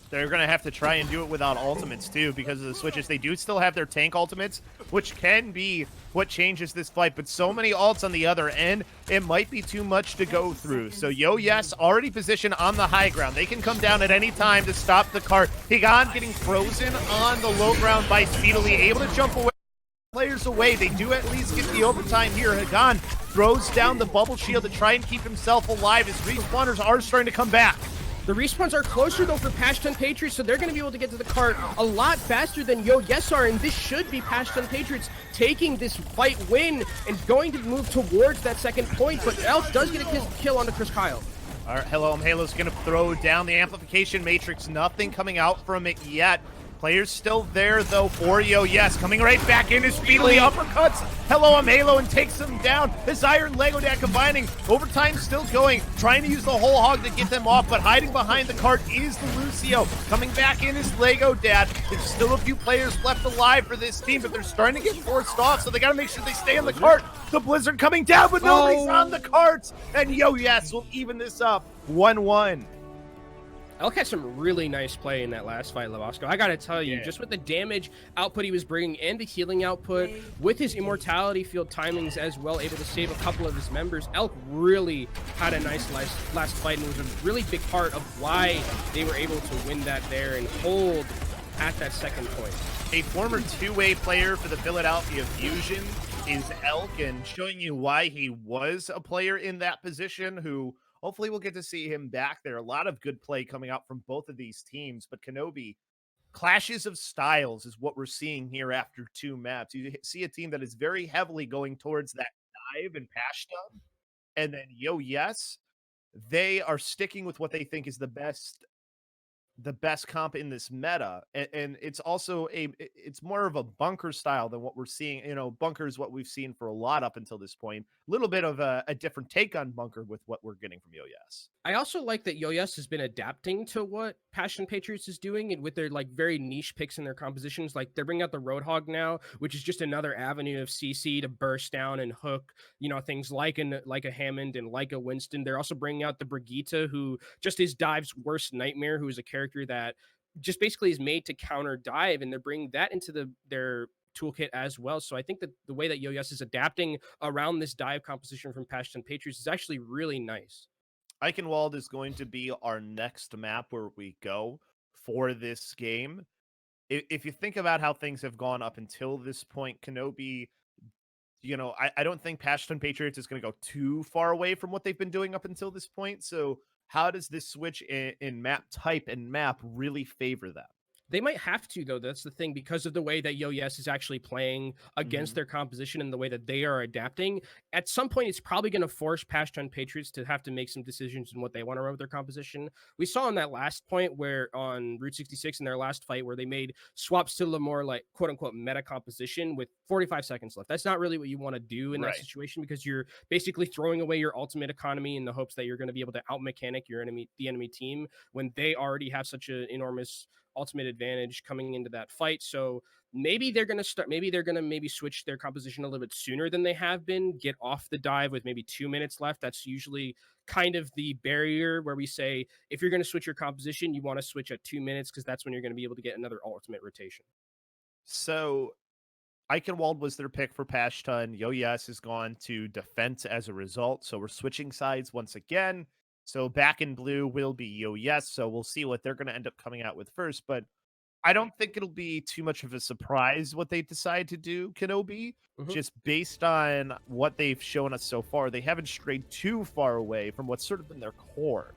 They're going to have to try and do it without ultimates, too, because of the switches. They do still have their tank ultimates, which can be what changes this fight, but so many ults on the other end, it might be too much to go through. So Yo Yes already positioned on the high ground. They can come down at any time to stop the cart. Hagan getting frozen on the low ground by Speedily, able to jump away. Players away. They do at least get the overtime here. Hagan throws down the bubble shield to try and keep himself alive as respawners are starting to come back. The respawns are closer, though, for Pashtun Patriots, so they're going to be able to get to the cart a lot faster than Yo Yes are, and this should be Pashtun Patriots taking this fight win and going to move towards that second point, but Elf does get a kill onto Chris Kyle. All right, Hello, Halo's going to throw down the amplification matrix. Nothing coming out from it yet. Players still there, though, for Yo Yes. Coming right back in is Speedily uppercuts Hello, Halo and takes them down. Desire and Lego Dad combining. Overtime still going. Trying to use the whole hog to get them off, but hiding behind the cart is the Lucio. Coming back in is Lego Dad. There's still a few players left alive for this team, but they're starting to get forced off, so they got to make sure they stay on the cart. The Blizzard coming down, but nobody's on the carts. And Yo Yes will even this up 1-1. Elk had some really nice play in that last fight, Labasco. I gotta tell you, just with the damage output he was bringing and the healing output, with his immortality field timings as well, able to save a couple of his members, Elk really had a nice last fight, and was a really big part of why they were able to win that there and hold at that second point. A former two-way player for the Philadelphia Fusion is Elk, and showing you why he was a player in that position who hopefully we'll get to see him back there. A lot of good play coming out from both of these teams, but Kenobi, clashes of styles is what we're seeing here after two maps. You see a team that is very heavily going towards that dive and Pashtun, and then Yo Yes, they are sticking with what they think is the best the best comp in this meta, and it's also it's more of a bunker style than what we're seeing. Bunker is what we've seen for a lot up until this point. A little bit of a different take on bunker with what we're getting from Yo-Yes. I also like that Yo-Yes has been adapting to what Pashtun Patriots is doing, and with their like very niche picks in their compositions. Like they're bringing out the Roadhog now, which is just another avenue of CC to burst down and hook, things like a Hammond and like a Winston. They're also bringing out the Brigitte, who just is Dive's worst nightmare, who is a character that just basically is made to counter Dive, and they're bringing that into their toolkit as well. So I think that the way that Yo-Yes is adapting around this Dive composition from Pashtun Patriots is actually really nice. Eichenwald is going to be our next map where we go for this game. If you think about how things have gone up until this point, Kenobi, I don't think Pashtun Patriots is going to go too far away from what they've been doing up until this point. So how does this switch in map type and map really favor that? They might have to, though. That's the thing, because of the way that Yo-Yes is actually playing against their composition and the way that they are adapting. At some point, it's probably going to force Pashtun Patriots to have to make some decisions in what they want to run with their composition. We saw in that last point where on Route 66 in their last fight where they made swaps to the more like quote unquote meta composition with 45 seconds left. That's not really what you want to do in that situation, because you're basically throwing away your ultimate economy in the hopes that you're going to be able to out mechanic the enemy team when they already have such an enormous ultimate advantage coming into that fight. So maybe they're going to maybe switch their composition a little bit sooner than they have been, get off the dive with maybe 2 minutes left. That's usually kind of the barrier where we say, if you're going to switch your composition, you want to switch at 2 minutes, because that's when you're going to be able to get another ultimate rotation. So Eichenwald was their pick for Pashtun. Yo-Yes has gone to defense as a result. So we're switching sides once again. So back in blue will be Yo-Yes. So we'll see what they're going to end up coming out with first. But I don't think it'll be too much of a surprise what they decide to do, Kenobi. Just based on what they've shown us so far, they haven't strayed too far away from what's sort of been their core.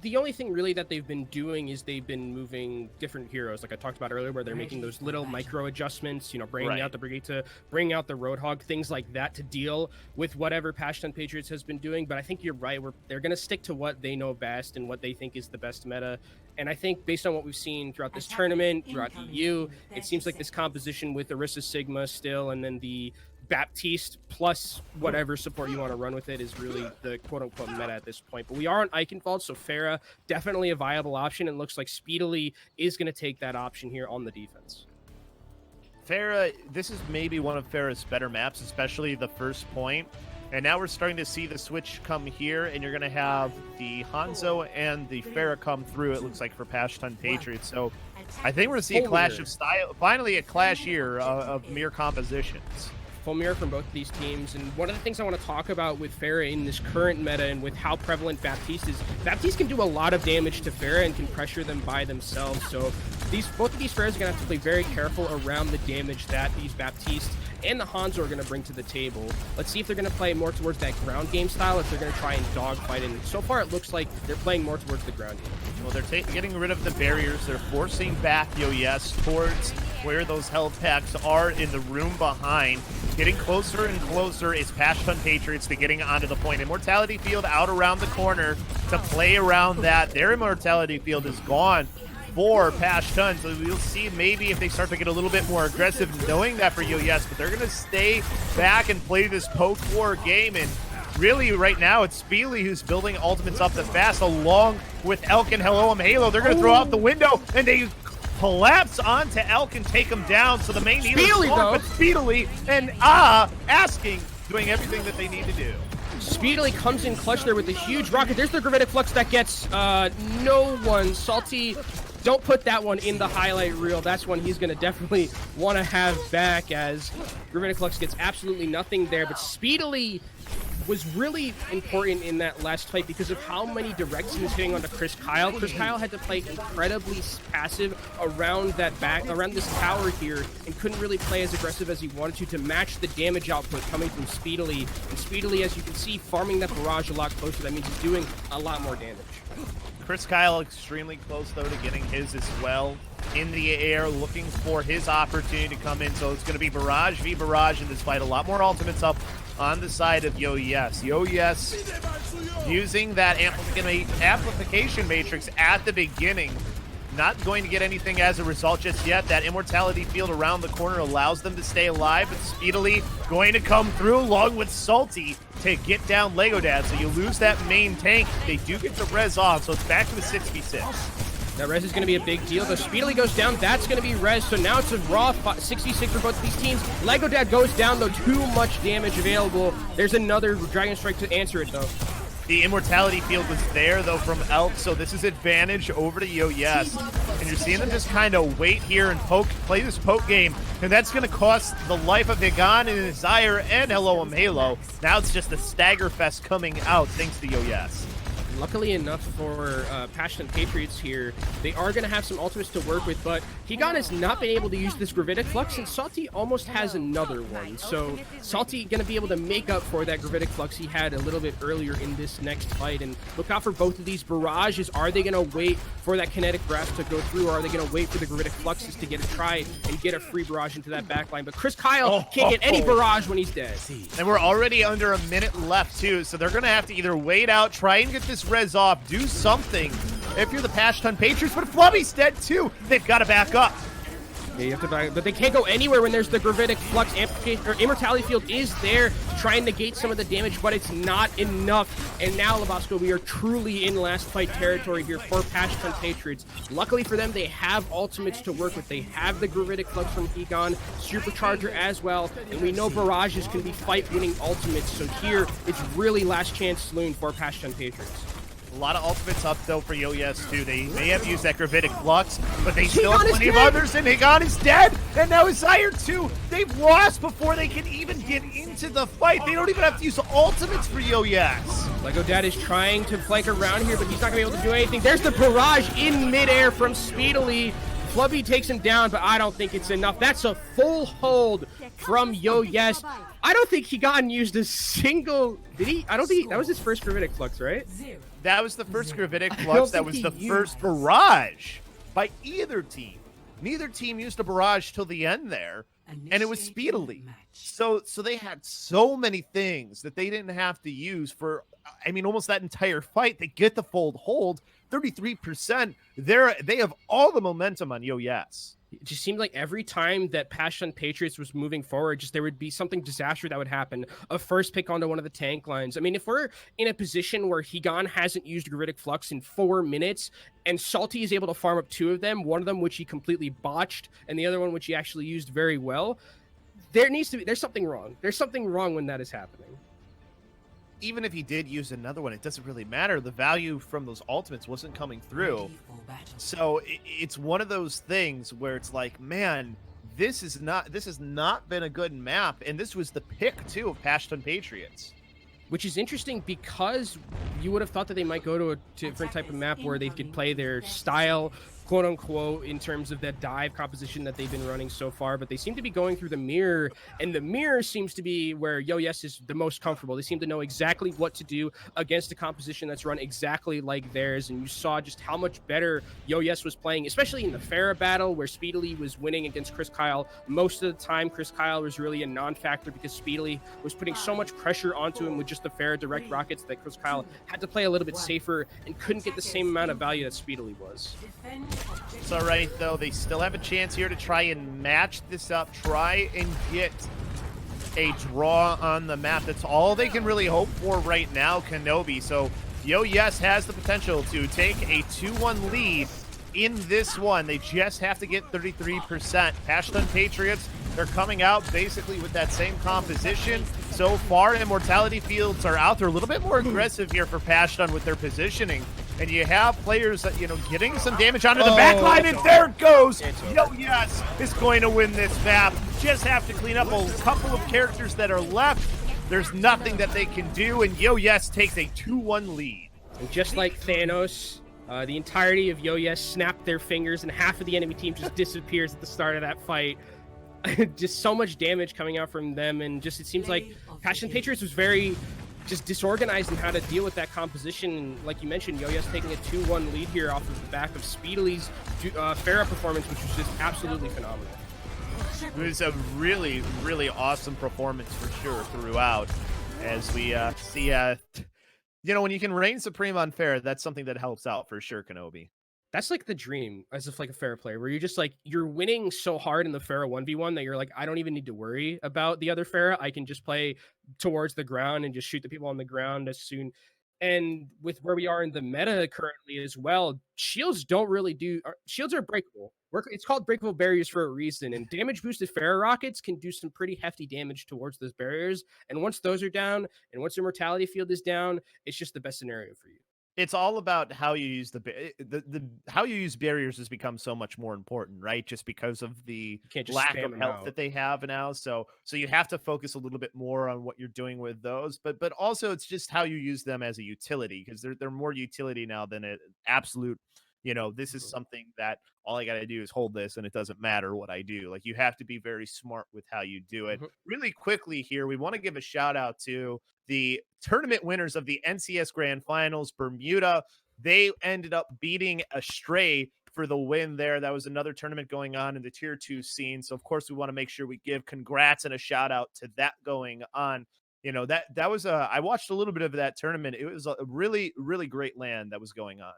The only thing really that they've been doing is they've been moving different heroes, like I talked about earlier, where they're making those little micro adjustments, bringing out the Brigitte, bringing out the Roadhog, things like that to deal with whatever Pashtun Patriots has been doing. But I think you're right. They're going to stick to what they know best and what they think is the best meta. And I think based on what we've seen throughout this tournament, throughout EU, it seems like this composition with Orisa Sigma still, and then the Baptiste plus whatever support you want to run with it is really the quote-unquote meta at this point. But we are on Eichenwald, so Pharah definitely a viable option, and looks like Speedily is going to take that option here on the defense. Pharah, this is maybe one of Pharah's better maps, especially the first point. And now we're starting to see the switch come here, and you're going to have the Hanzo and the Pharah come through, it looks like, for Pashtun Patriots. So I think we're going to see a clash of style, finally a clash here of mere compositions. Full mirror from both of these teams. And one of the things I want to talk about with Pharah in this current meta and with how prevalent Baptiste is, Baptiste can do a lot of damage to Pharah and can pressure them by themselves. So both of these Pharahs are going to have to play very careful around the damage that these Baptiste and the Hanzo are going to bring to the table. Let's see if they're going to play more towards that ground game style, if they're going to try and dogfight. And so far, it looks like they're playing more towards the ground game. Well, they're getting rid of the barriers. They're forcing back Yo-Yes towards where those health packs are in the room behind. Getting closer and closer is Pashtun Patriots to getting onto the point. Immortality Field out around the corner to play around that. Their Immortality Field is gone for Pashtun, so we'll see maybe if they start to get a little bit more aggressive, knowing that for Yo-Yes, but they're going to stay back and play this poke war game. And really right now it's Speedily who's building ultimates up the fast, along with Elk and Hello Halo. They're going to throw out the window, and they collapse onto Elk and take him down. So the main healer is gone, but Speedily and asking, doing everything that they need to do. Speedily comes in clutch there with a huge rocket. There's the Gravitic Flux that gets no one. Salty, don't put that one in the highlight reel. That's one he's going to definitely want to have back, as Gravitic Flux gets absolutely nothing there. But Speedily was really important in that last fight because of how many directs he was hitting onto Chris Kyle. Chris Kyle had to play incredibly passive around this tower here, and couldn't really play as aggressive as he wanted to match the damage output coming from Speedily. And Speedily, as you can see, farming that barrage a lot closer. That means he's doing a lot more damage. Chris Kyle extremely close, though, to getting his as well. In the air, looking for his opportunity to come in. So it's going to be Barrage v. Barrage in this fight. A lot more ultimates up on the side of Yo-Yes. Yo-Yes using that amplification matrix at the beginning. Not going to get anything as a result just yet. That immortality field around the corner allows them to stay alive, but speedily going to come through along with Salty to get down Lego Dad. So you lose that main tank. They do get the res off, so it's back to the 6v6. That res is going to be a big deal. The speedily goes down. That's going to be res. So now it's a raw 6v6 for both of these teams. Lego Dad goes down, though. Too much damage available. There's another Dragon Strike to answer it, though. The immortality field was there, though, from Elk, so this is advantage over to Yes. And you're seeing them just kind of wait here and play this poke game, and that's going to cost the life of Higan and Desire and Hello Halo. Now it's just a stagger fest coming out thanks to Yes. Luckily enough for Pashtun Patriots here, they are going to have some ultimates to work with, but Higan has not been able to use this Gravitic Flux, and Salty almost has another one. So Salty going to be able to make up for that Gravitic Flux he had a little bit earlier in this next fight. And look out for both of these barrages. Are they going to wait for that Kinetic Grasp to go through, or are they going to wait for the Gravitic Fluxes to get a try and get a free barrage into that backline? But Chris Kyle can't get any barrage when he's dead. And we're already under a minute left, too, so they're going to have to either wait out, try and get this res off, do something if you're the Pashtun Patriots, but Flubby's dead too. They've got to back up. Yeah, you have to back, but they can't go anywhere when there's the Gravitic Flux amplification, or Immortality Field is there trying to negate some of the damage, but it's not enough. And now, Labasco, we are truly in last fight territory here for Pashtun Patriots. Luckily for them, they have ultimates to work with. They have the Gravitic Flux from Higan, Supercharger as well, and we know barrages can be fight-winning ultimates. So here, it's really last chance saloon for Pashtun Patriots. A lot of ultimates up, though, for Yes, too. They may have used that Gravitic Flux, but they still have plenty of others, and Higan is dead, and now Desire, too. They've lost before they can even get into the fight. They don't even have to use ultimates for Yes. Lego Dad is trying to flank around here, but he's not going to be able to do anything. There's the barrage in midair from Speedily. Flubby takes him down, but I don't think it's enough. That's a full hold from Yes. I don't think Higan used a single... Did he? I don't think that was his first Gravitic Flux, right? That was the first Gravitic Flux. That was the first barrage by either team. Neither team used a barrage till the end there, and it was Speedily. So they had so many things that they didn't have to use for, I mean, almost that entire fight. They get the full hold, 33%. They have all the momentum on Yes. It just seemed like every time that Pashtun Patriots was moving forward, just there would be something disastrous that would happen. A first pick onto one of the tank lines. I mean, if we're in a position where Higan hasn't used Gravitic Flux in 4 minutes, and Salty is able to farm up 2 of them, one of them which he completely botched, and the other one which he actually used very well, there's something wrong. There's something wrong when that is happening. Even if he did use another one, it doesn't really matter. The value from those ultimates wasn't coming through. So it's one of those things where it's like, man, this has not been a good map, and this was the pick too of Pashtun Patriots. Which is interesting because you would have thought that they might go to a different type of map where they could play their style, quote unquote, in terms of that dive composition that they've been running so far, but they seem to be going through the mirror, and the mirror seems to be where Yes is the most comfortable. They seem to know exactly what to do against a composition that's run exactly like theirs, and you saw just how much better Yes was playing, especially in the Pharah battle where Speedily was winning against Chris Kyle. Most of the time, Chris Kyle was really a non-factor because Speedily was putting so much pressure onto him with just the Pharah direct rockets that Chris Kyle had to play a little bit safer and couldn't get the same amount of value that Speedily was. It's all right, though. They still have a chance here to try and match this up, try and get a draw on the map. That's all they can really hope for right now, Kenobi. So Yes has the potential to take a 2-1 lead in this one. They just have to get 33%. Pashtun Patriots, they're coming out basically with that same composition. So far, Immortality Fields are out. They're a little bit more aggressive here for Pashtun with their positioning. And you have players that, getting some damage onto the back line, and there it goes. Yes is going to win this map. Just have to clean up a couple of characters that are left. There's nothing that they can do, and Yes takes a 2-1 lead. And just like Thanos, the entirety of Yes snapped their fingers, and half of the enemy team just disappears at the start of that fight. Just so much damage coming out from them, and just it seems like Pashtun Patriots was very just disorganized in how to deal with that composition. And like you mentioned, Yes taking a 2-1 lead here off of the back of Speedily's Pharah performance, which was just absolutely phenomenal. It was a really, really awesome performance for sure throughout, as we see You know, when you can reign supreme on fair, that's something that helps out for sure, Kenobi. That's like the dream as if like a fair player where you're just like you're winning so hard in the Pharah 1v1 that you're like, I don't even need to worry about the other Pharah. I can just play towards the ground and just shoot the people on the ground as soon. And with where we are in the meta currently as well, shields don't really do shields are breakable. It's called breakable barriers for a reason. And damage boosted Pharah rockets can do some pretty hefty damage towards those barriers. And once those are down and once your mortality field is down, it's just the best scenario for you. It's all about how you use the how you use barriers has become so much more important, right? Just because of the You can't just lack spam of them health out. that they have now. So you have to focus a little bit more on what you're doing with those. But also it's just how you use them as a utility, because they're more utility now than an absolute, this is Mhm. something that all I got to do is hold this and it doesn't matter what I do. Like, you have to be very smart with how you do it. Mhm. Really quickly here, we want to give a shout out to the tournament winners of the NCS Grand Finals, Bermuda. They ended up beating Astray for the win there. That was another tournament going on in the tier 2 scene. So of course we want to make sure we give congrats and a shout out to that going on. That was I watched a little bit of that tournament. It was a really, really great land that was going on.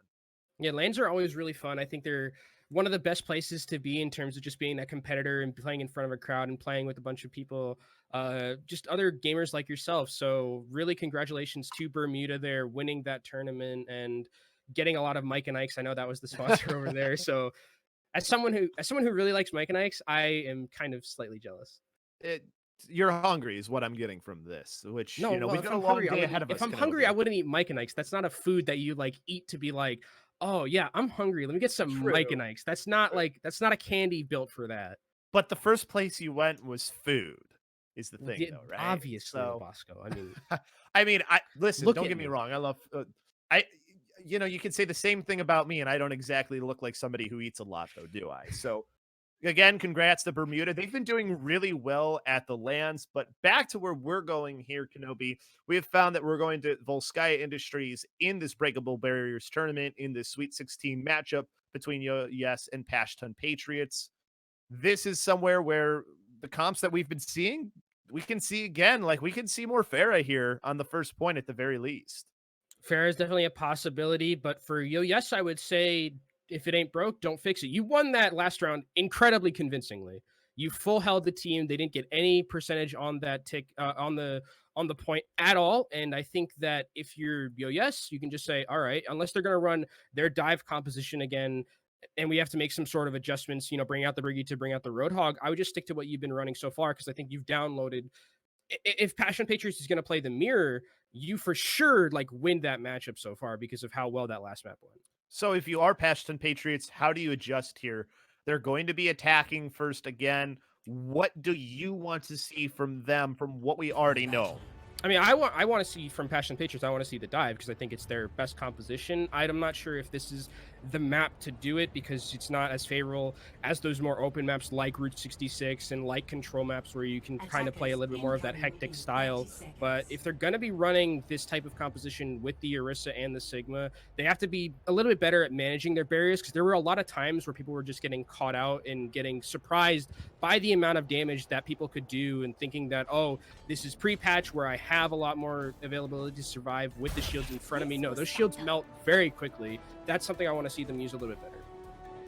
Yeah, lanes are always really fun. I think they're one of the best places to be in terms of just being a competitor and playing in front of a crowd and playing with a bunch of people, just other gamers like yourself. So really congratulations to Bermuda there winning that tournament and getting a lot of Mike and Ike's. I know that was the sponsor over there. So as someone who really likes Mike and Ike's, I am kind of slightly jealous. It, you're hungry is what I'm getting from this, which, No, well, we've got a long day ahead of us, if I'm hungry, I Kenobi. wouldn't eat Mike and Ike's. That's not a food that you like eat to be like, oh yeah, I'm hungry. Let me get some Mike True. and Ike's. That's not a candy built for that. But the first place you went was food, is the Well, thing, though, right? obviously, So Bosco. I mean, I mean, I listen, look don't at get me me. wrong. I love I you can say the same thing about me, and I don't exactly look like somebody who eats a lot, though, do I? So again, congrats to Bermuda. They've been doing really well at the lands, but back to where we're going here, Kenobi. We have found that we're going to Volskaya Industries in this Breakable Barriers tournament in this Sweet 16 matchup between Yes and Pashtun Patriots. This is somewhere where the comps that we've been seeing, we can see again, like we can see more Farah here on the first point at the very least. Fair is definitely a possibility, but for Yo Yes, I would say if it ain't broke, don't fix it. You won that last round incredibly convincingly. You full held the team. They didn't get any percentage on that tick on the point at all. And I think that if you're Yo Yes, you can just say, all right, unless they're gonna run their dive composition again, and we have to make some sort of adjustments, bring out the Briggy to bring out the Roadhog, I would just stick to what you've been running so far because I think you've downloaded if Passion Patriots is going to play the mirror, you for sure like win that matchup so far because of how well that last map went. So if you are Pashtun Patriots, how do you adjust here? They're going to be attacking first again. What do you want to see from them from what we already know? I mean, I want to see from Passion Patriots. I want to see the dive because I think it's their best composition. I'm not sure if this is the map to do it because it's not as favorable as those more open maps like Route 66 and like control maps where you can kind of play a little bit more of that hectic style. But if they're going to be running this type of composition with the Orisa and the Sigma, they have to be a little bit better at managing their barriers because there were a lot of times where people were just getting caught out and getting surprised by the amount of damage that people could do and thinking that, oh, this is pre-patch where I have a lot more availability to survive with the shields in front of me. No, those shields melt very quickly. That's something I want to see them use a little bit better.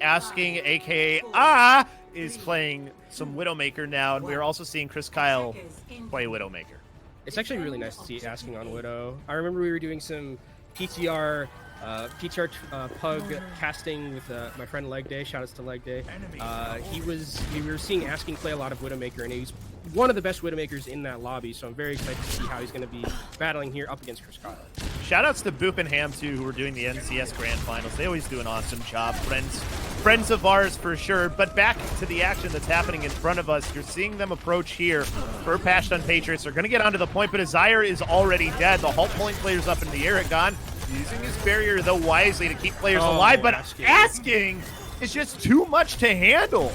Asking, aka is playing some Widowmaker now, and we're also seeing Chris Kyle play Widowmaker. It's actually really nice to see Asking on Widow. I remember we were doing some PTR pug casting with my friend Leg Day. Shout outs to Leg Day. We were seeing Asking play a lot of Widowmaker, and he's one of the best Widowmakers in that lobby. So I'm very excited to see how he's going to be battling here up against Chris Kyle. Shoutouts to Boop and Ham too, who are doing the NCS Grand Finals. They always do an awesome job. Friends of ours for sure. But back to the action that's happening in front of us. You're seeing them approach here for Pashtun Patriots. They're going to get onto the point, but Azire is already dead. The Halt pulling players up in the air. Gone. Using his barrier, though, wisely to keep players alive, but Asking is just too much to handle.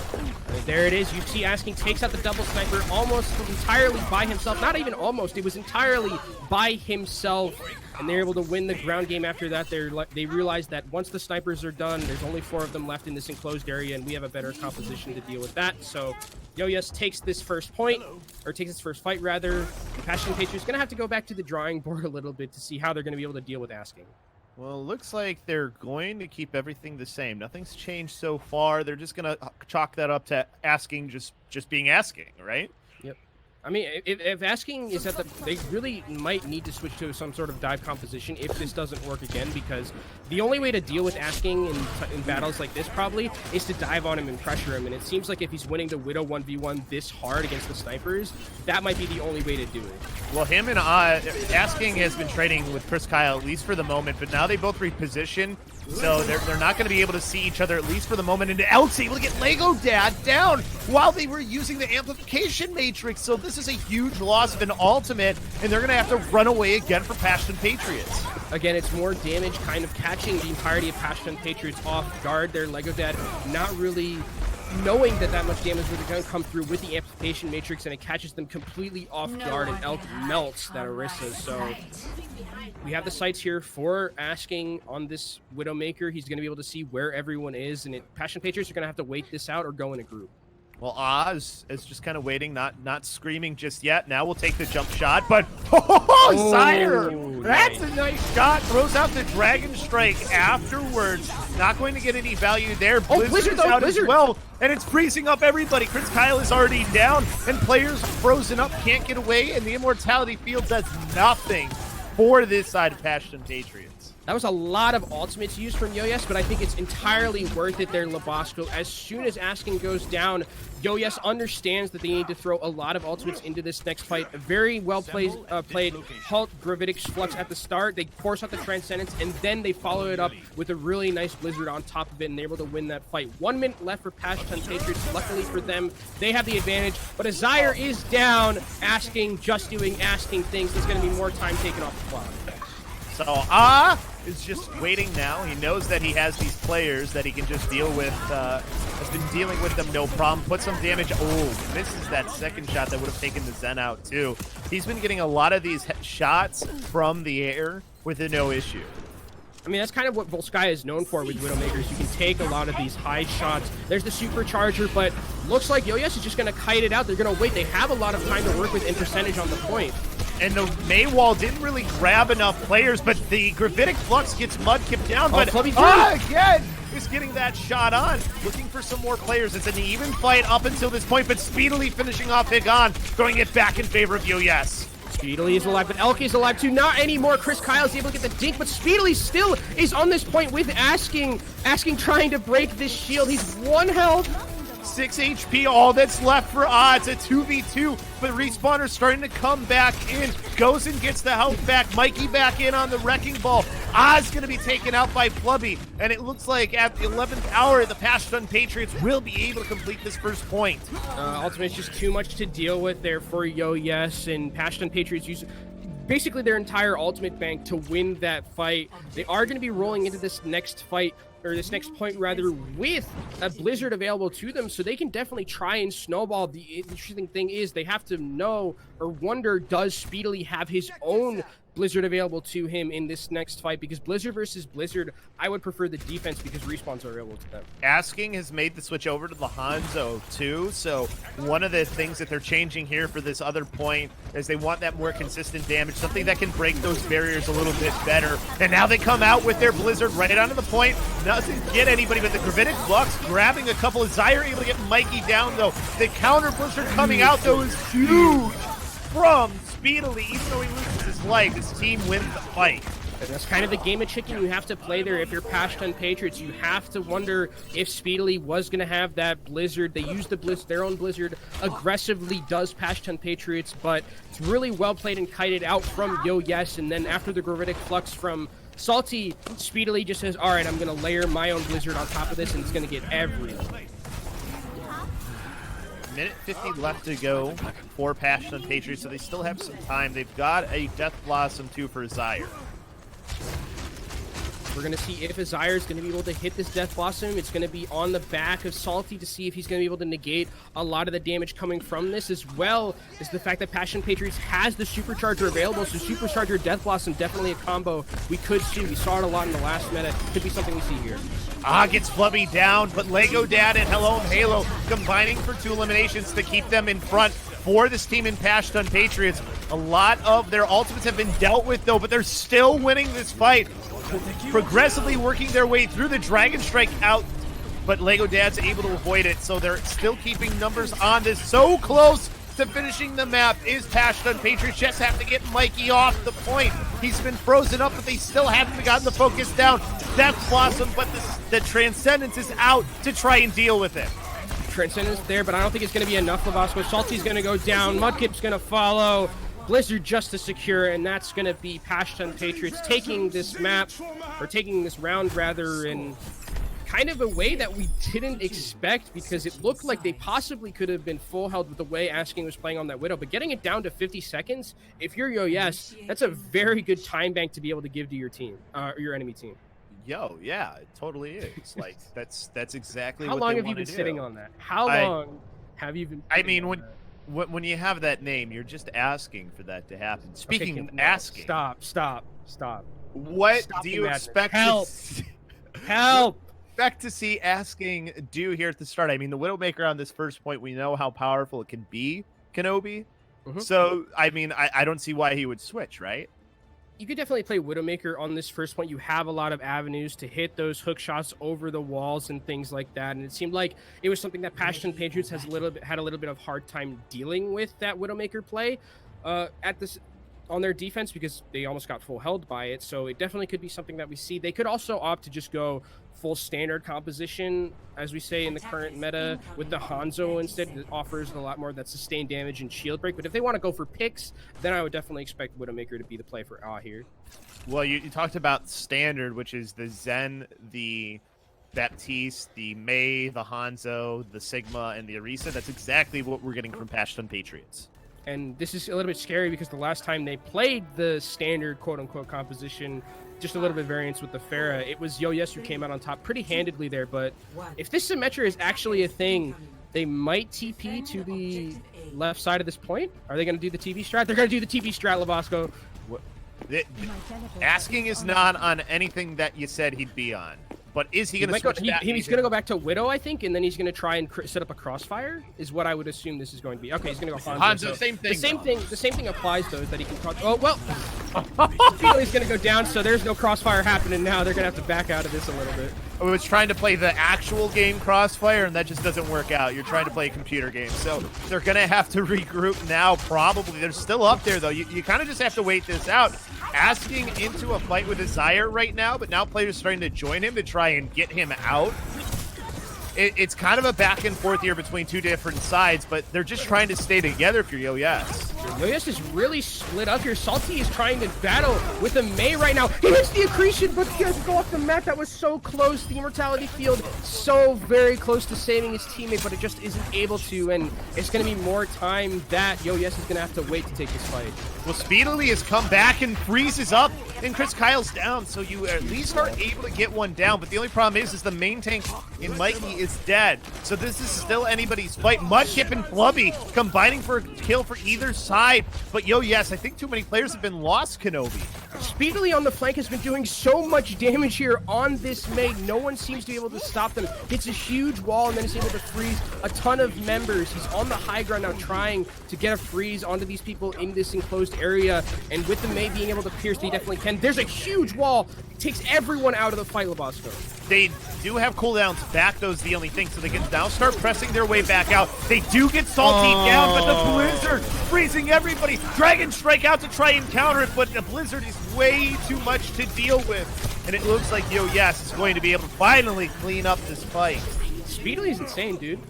There it is. You see Asking takes out the double sniper almost entirely by himself. Not even almost. It was entirely by himself. and they're able to win the ground game after that. They realize that once the snipers are done, there's only 4 of them left in this enclosed area, and we have a better composition to deal with that. So Yo-Yes takes this first point, or takes his first fight rather. The Pashtun Patriots going to have to go back to the drawing board a little bit to see how they're going to be able to deal with asking. Well, it looks like they're going to keep everything the same. Nothing's changed so far. They're just going to chalk that up to asking just being asking, right? Yep. I mean, if asking is at they really might need to switch to some sort of dive composition if this doesn't work again, because the only way to deal with asking in battles like this probably is to dive on him and pressure him. And it seems like if he's winning the Widow 1v1 this hard against the snipers, that might be the only way to do it. Well, him and asking has been trading with Chris Kyle at least for the moment, but now they both reposition. So they're not going to be able to see each other, at least for the moment. And Elk's able to get Lego Dad down while they were using the amplification matrix. So this is a huge loss of an ultimate, and they're going to have to run away again for Pashtun Patriots. Again, it's more damage kind of catching the entirety of Pashtun Patriots off guard. Their Lego Dad not really knowing that much damage was going to come through with the amplification matrix, and it catches them completely off guard, and Elk melts that Orisa. So we have the sights here for asking on this Widowmaker. He's going to be able to see where everyone is, and Pashtun Patriots are going to have to wait this out or go in a group. Well, Oz is just kind of waiting, not screaming just yet. Now we'll take the jump shot, but Sire! That's a nice shot. Throws out the Dragon Strike afterwards. Not going to get any value there. Blizzard's out as well, and it's freezing up everybody. Chris Kyle is already down, and players frozen up, can't get away, and the Immortality Field does nothing for this side of Pashtun Patriots. That was a lot of ultimates used from Yo-Yes, but I think it's entirely worth it there, Labosco. As soon as asking goes down, Yo-Yes understands that they need to throw a lot of ultimates into this next fight. Very well played Halt, Gravitic, Flux at the start. They force out the Transcendence, and then they follow it up with a really nice Blizzard on top of it, and they're able to win that fight. 1 minute left for Pashtun Patriots. Luckily for them, they have the advantage, but Azire is down. Asking, just doing asking things. There's going to be more time taken off the clock. So, is just waiting now. He knows that he has these players that he can just deal with. Has been dealing with them no problem. Put some damage. Oh, misses that second shot that would have taken the Zen out too. He's been getting a lot of these shots from the air with no issue. I mean, that's kind of what Volskaya is known for with Widowmakers. You can take a lot of these high shots. There's the Supercharger, but looks like Yo-Yes is just going to kite it out. They're going to wait. They have a lot of time to work with in percentage on the point. And the Maywall didn't really grab enough players, but the Gravitic Flux gets mud kicked down. But again is getting that shot on, looking for some more players. It's an even fight up until this point, but speedily finishing off Higan, throwing it back in favor of Yo-Yes. Speedily is alive, but Elk is alive too. Not anymore. Chris Kyle is able to get the dink, but Speedily still is on this point with Asking trying to break this shield. He's 1 health. 6 HP, all that's left for Odds. A 2v2, but Respawner's starting to come back in. Goes and gets the health back. Mikey back in on the Wrecking Ball. Oz going to be taken out by Flubby, and it looks like at the 11th hour, the Pashtun Patriots will be able to complete this first point. Ultimate's just too much to deal with there for Yo-Yes, and Pashtun Patriots use basically their entire ultimate bank to win that fight. They are going to be rolling into this next fight, or this next point rather, with a Blizzard available to them, so they can definitely try and snowball. The interesting thing is they have to know or wonder, does Speedily have his own Blizzard available to him in this next fight? Because Blizzard versus Blizzard, I would prefer the defense because respawns are available to them. Asking has made the switch over to the Hanzo too, so one of the things that they're changing here for this other point is they want that more consistent damage, something that can break those barriers a little bit better. And now they come out with their Blizzard right onto the point. Doesn't get anybody, but the Gravitic Flux grabbing a couple. Zaire able to get Mikey down though. The counter Blizzard coming out though is huge from Speedily. Even though he loses his life, his team wins the fight. And that's kind of the game of chicken you have to play there. If you're Pashtun Patriots, you have to wonder if Speedily was going to have that Blizzard. They use their own Blizzard aggressively, does Pashtun Patriots, but it's really well played and kited out from Yo-Yes. And then after the Gravitic Flux from Salty, Speedily just says, all right, I'm going to layer my own Blizzard on top of this, and it's going to get everything. Minute 50 left to go for Pashtun Patriots, so they still have some time. They've got a Death Blossom too for Zaire. We're going to see if Azire is going to be able to hit this Death Blossom. It's going to be on the back of Salty to see if he's going to be able to negate a lot of the damage coming from this, as well as the fact that Pashtun Patriots has the Supercharger available. So Supercharger, Death Blossom, definitely a combo we could see. We saw it a lot in the last meta. Could be something we see here. Gets Flubby down, but Lego Dad and Hello Halo combining for 2 eliminations to keep them in front for this team in Pashtun Patriots. A lot of their ultimates have been dealt with, though, but they're still winning this fight. Progressively working their way through the Dragon Strike out, but Lego Dad's able to avoid it, so they're still keeping numbers on this. So close to finishing the map is Pashtun Patriots. Just have to get Mikey off the point. He's been frozen up, but they still haven't gotten the focus down. Death Blossom, but the Transcendence is out to try and deal with it. Transcendence there, but I don't think it's going to be enough, Labasco. Salty's going to go down. Mudkip's going to follow. Blizzard just to secure, and that's going to be Pashtun Patriots taking this map, or taking this round rather, in kind of a way that we didn't expect, because it looked like they possibly could have been full held with the way Asking was playing on that Widow. But getting it down to 50 seconds, if you're Yes, that's a very good time bank to be able to give to your team, or your enemy team. Yeah, it totally is. Like, that's exactly How what long they have you wanna been do. sitting on that? How long have you been? I mean, on that? when you have that name, you're just asking for that to happen. Speaking of no, asking, stop. what Stop do the you madness. expect? Help! Expect to see Asking do here at the start? I mean, the Widowmaker on this first point, we know how powerful it can be, Kenobi. So, I mean, I don't see why he would switch, right? You could definitely play Widowmaker on this first point. You have a lot of avenues to hit those hook shots over the walls and things like that. And it seemed like it was something that Pashtun Patriots had a little bit of hard time dealing with, that Widowmaker play on their defense, because they almost got full held by it. So it definitely could be something that we see. They could also opt to just go full standard composition, as we say in the current meta, with the Hanzo instead. It offers a lot more of that sustained damage and shield break. But if they want to go for picks, then I would definitely expect Widowmaker to be the play for here. Well, you talked about standard, which is the Zen, the Baptiste, the Mei, the Hanzo, the Sigma, and the Orisa. That's exactly what we're getting from Pashtun Patriots. And this is a little bit scary, because the last time they played the standard quote-unquote composition, just a little bit of variance with the Pharah, it was Yes who came out on top pretty handedly there. But if this Symmetra is actually a thing, they might TP to the left side of this point. Are they going to do the TV strat? They're going to do the TV strat, Labasco. Asking is not on anything that you said he'd be on. But is he going to switch back? He's going to go back to Widow, I think, and then he's going to try and set up a crossfire, is what I would assume this is going to be. Okay, he's going to go Hanzo. Hanzo, same thing. The same thing applies, though, is that he can cross. Oh, well. Speedly's going to go down, so there's no crossfire happening now. They're going to have to back out of this a little bit. I was trying to play the actual game Crossfire, and that just doesn't work out. You're trying to play a computer game. So they're going to have to regroup now, probably. They're still up there, though. You kind of just have to wait this out. Asking into a fight with Azire right now, but now players starting to join him to try and get him out. It's kind of a back and forth here between two different sides, but they're just trying to stay together if you're Yes. Yes is really split up here. Salty is trying to battle with the Mei right now. He hits the accretion, but he has to go off the map. That was so close. The immortality field so very close to saving his teammate, but it just isn't able to, and it's going to be more time that Yes is going to have to wait to take this fight. Well, Speedily has come back and freezes up, and Chris Kyle's down, so you at least are able to get one down, but the only problem is the main tank in Mikey is dead. So this is still anybody's fight. Mudkip and Flubby combining for a kill for either side, but Yes, I think too many players have been lost, Kenobi. Speedily on the flank has been doing so much damage here on this Mei. No one seems to be able to stop them. Hits a huge wall and then is able to freeze a ton of members. He's on the high ground now trying to get a freeze onto these people in this enclosed area. And with the Mei being able to pierce, they definitely can. There's a huge wall. It takes everyone out of the fight, Labasco. They do have cooldowns back, though, is the only thing, so they can now start pressing their way back out. They do get Salty down, but the Blizzard freezing everybody. Dragon Strike out to try and counter it, but the Blizzard is way too much to deal with. And it looks like Yes is going to be able to finally clean up this fight. Speedily is insane, dude.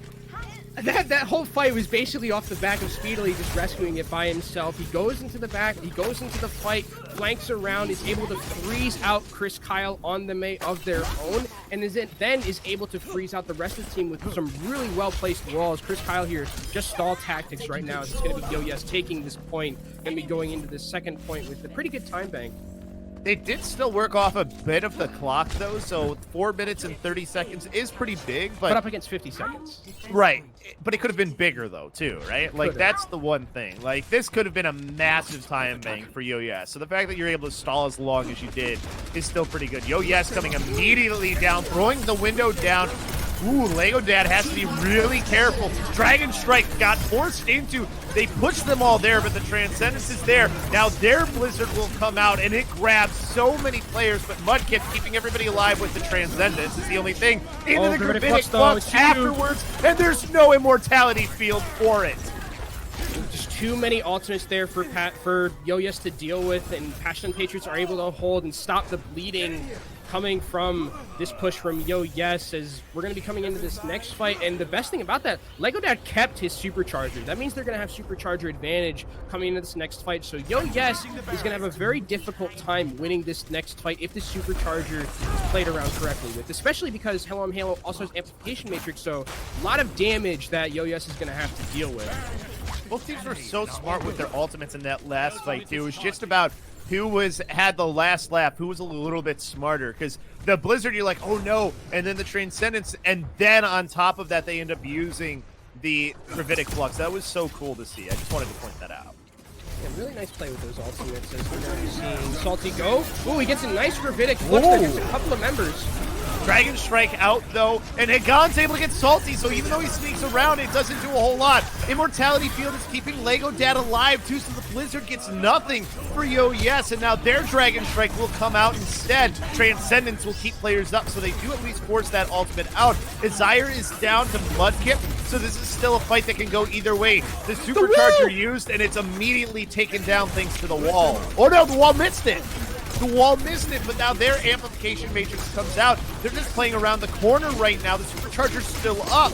That whole fight was basically off the back of Speedily just rescuing it by himself. He goes into the back, he goes into the fight, flanks around, is able to freeze out Chris Kyle on the Mei of their own, and then is able to freeze out the rest of the team with some really well-placed walls. Chris Kyle here, just stall tactics right now. It's going to be Yes taking this point, and be going into the second point with a pretty good time bank. They did still work off a bit of the clock, though, so 4 minutes and 30 seconds is pretty big, But up against 50 seconds. right. But it could have been bigger, though, too, right? Like, Could've. that's the one thing. Like, this could have been a massive time bank for Yo Yes. So the fact that you're able to stall as long as you did is still pretty good. Yo Yes coming immediately down, throwing the window down. Ooh, Lego Dad has to be really careful. Dragon Strike got forced into. They pushed them all there, but the Transcendence is there. Now their Blizzard will come out, and it grabs so many players, but Mudkip keeping everybody alive with the Transcendence is the only thing. Into the Gravitic Flux afterwards, and there's no immortality field for it. Just too many ultimates there for Yo Yes to deal with, and Pashtun Patriots are able to hold and stop the bleeding coming from this push from Yo Yes, as we're going to be coming into this next fight. And the best thing about that, Lego Dad kept his Supercharger. That means they're going to have Supercharger advantage coming into this next fight. So Yo Yes is going to have a very difficult time winning this next fight if the Supercharger is played around correctly with, especially because Hello I'm Halo also has Amplification Matrix, so a lot of damage that Yo Yes is going to have to deal with. Both teams were so smart with their ultimates in that last fight, too. It was just about who had the last laugh, who was a little bit smarter, because the Blizzard, you're like, oh no, and then the Transcendence, and then on top of that, they end up using the Gravitic Flux. That was so cool to see. I just wanted to point that out. Yeah, really nice play with those ultimates, as we're now seeing Salty go. Ooh, he gets a nice Gravitic Flux there, gets a couple of members. Dragon Strike out, though, and Hagon's able to get Salty, so even though he sneaks around, it doesn't do a whole lot. Immortality Field is keeping Lego Dad alive, too, so the Blizzard gets nothing for Yo Yes, and now their Dragon Strike will come out instead. Transcendence will keep players up, so they do at least force that ultimate out. Azire is down to Mudkip, so this is still a fight that can go either way. The Supercharger used, and it's immediately taken down thanks to the wall. Oh no, the wall missed it! The wall missed it, but now their Amplification Matrix comes out. They're just playing around the corner right now. The Supercharger's still up.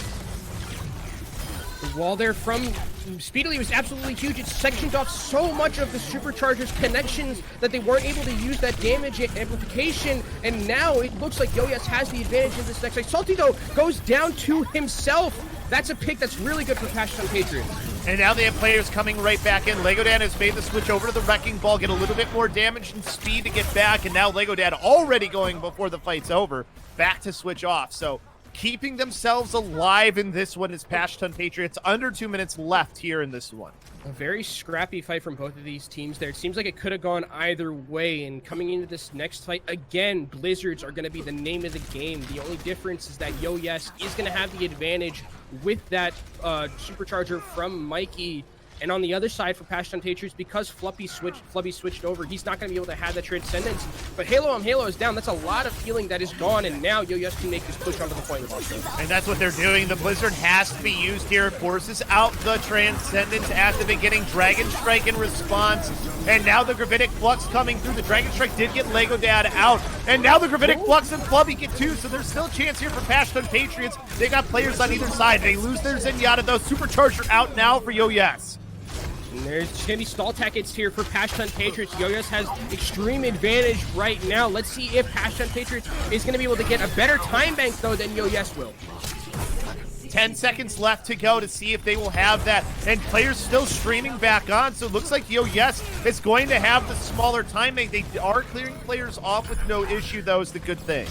The wall there from Speedily was absolutely huge. It sectioned off so much of the Supercharger's connections that they weren't able to use that damage amplification, and now it looks like Yo Yes has the advantage in this next fight. Salty, though, goes down to himself. That's a pick that's really good for Pashtun Patriots. And now they have players coming right back in. Lego Dad has made the switch over to the Wrecking Ball, get a little bit more damage and speed to get back, and now Lego Dad already going before the fight's over, back to switch off. So keeping themselves alive in this one is Pashtun Patriots. Under 2 minutes left here in this one. A very scrappy fight from both of these teams there. It seems like it could have gone either way, and coming into this next fight, again, Blizzards are going to be the name of the game. The only difference is that Yo Yes is going to have the advantage with that Supercharger from Mikey. And on the other side for Pashtun Patriots, because Flubby switched over, he's not going to be able to have that Transcendence. But Halo on Halo is down. That's a lot of healing that is gone, and now Yo Yes can make this push onto the point also. And that's what they're doing. The Blizzard has to be used here. It forces out the Transcendence at the beginning. Dragon Strike in response. And now the Gravitic Flux coming through. The Dragon Strike did get Lego Dad out. And now the Gravitic Flux and Flubby get two, so there's still a chance here for Pashtun Patriots. They got players on either side. They lose their Zenyatta, though. Supercharger out now for Yo Yes. And there's going to be stall tactics here for Pashtun Patriots. Yo Yes has extreme advantage right now. Let's see if Pashtun Patriots is going to be able to get a better time bank, though, than Yo Yes will. 10 seconds left to go to see if they will have that. And players still streaming back on, so it looks like Yo Yes is going to have the smaller time bank. They are clearing players off with no issue, though, is the good thing.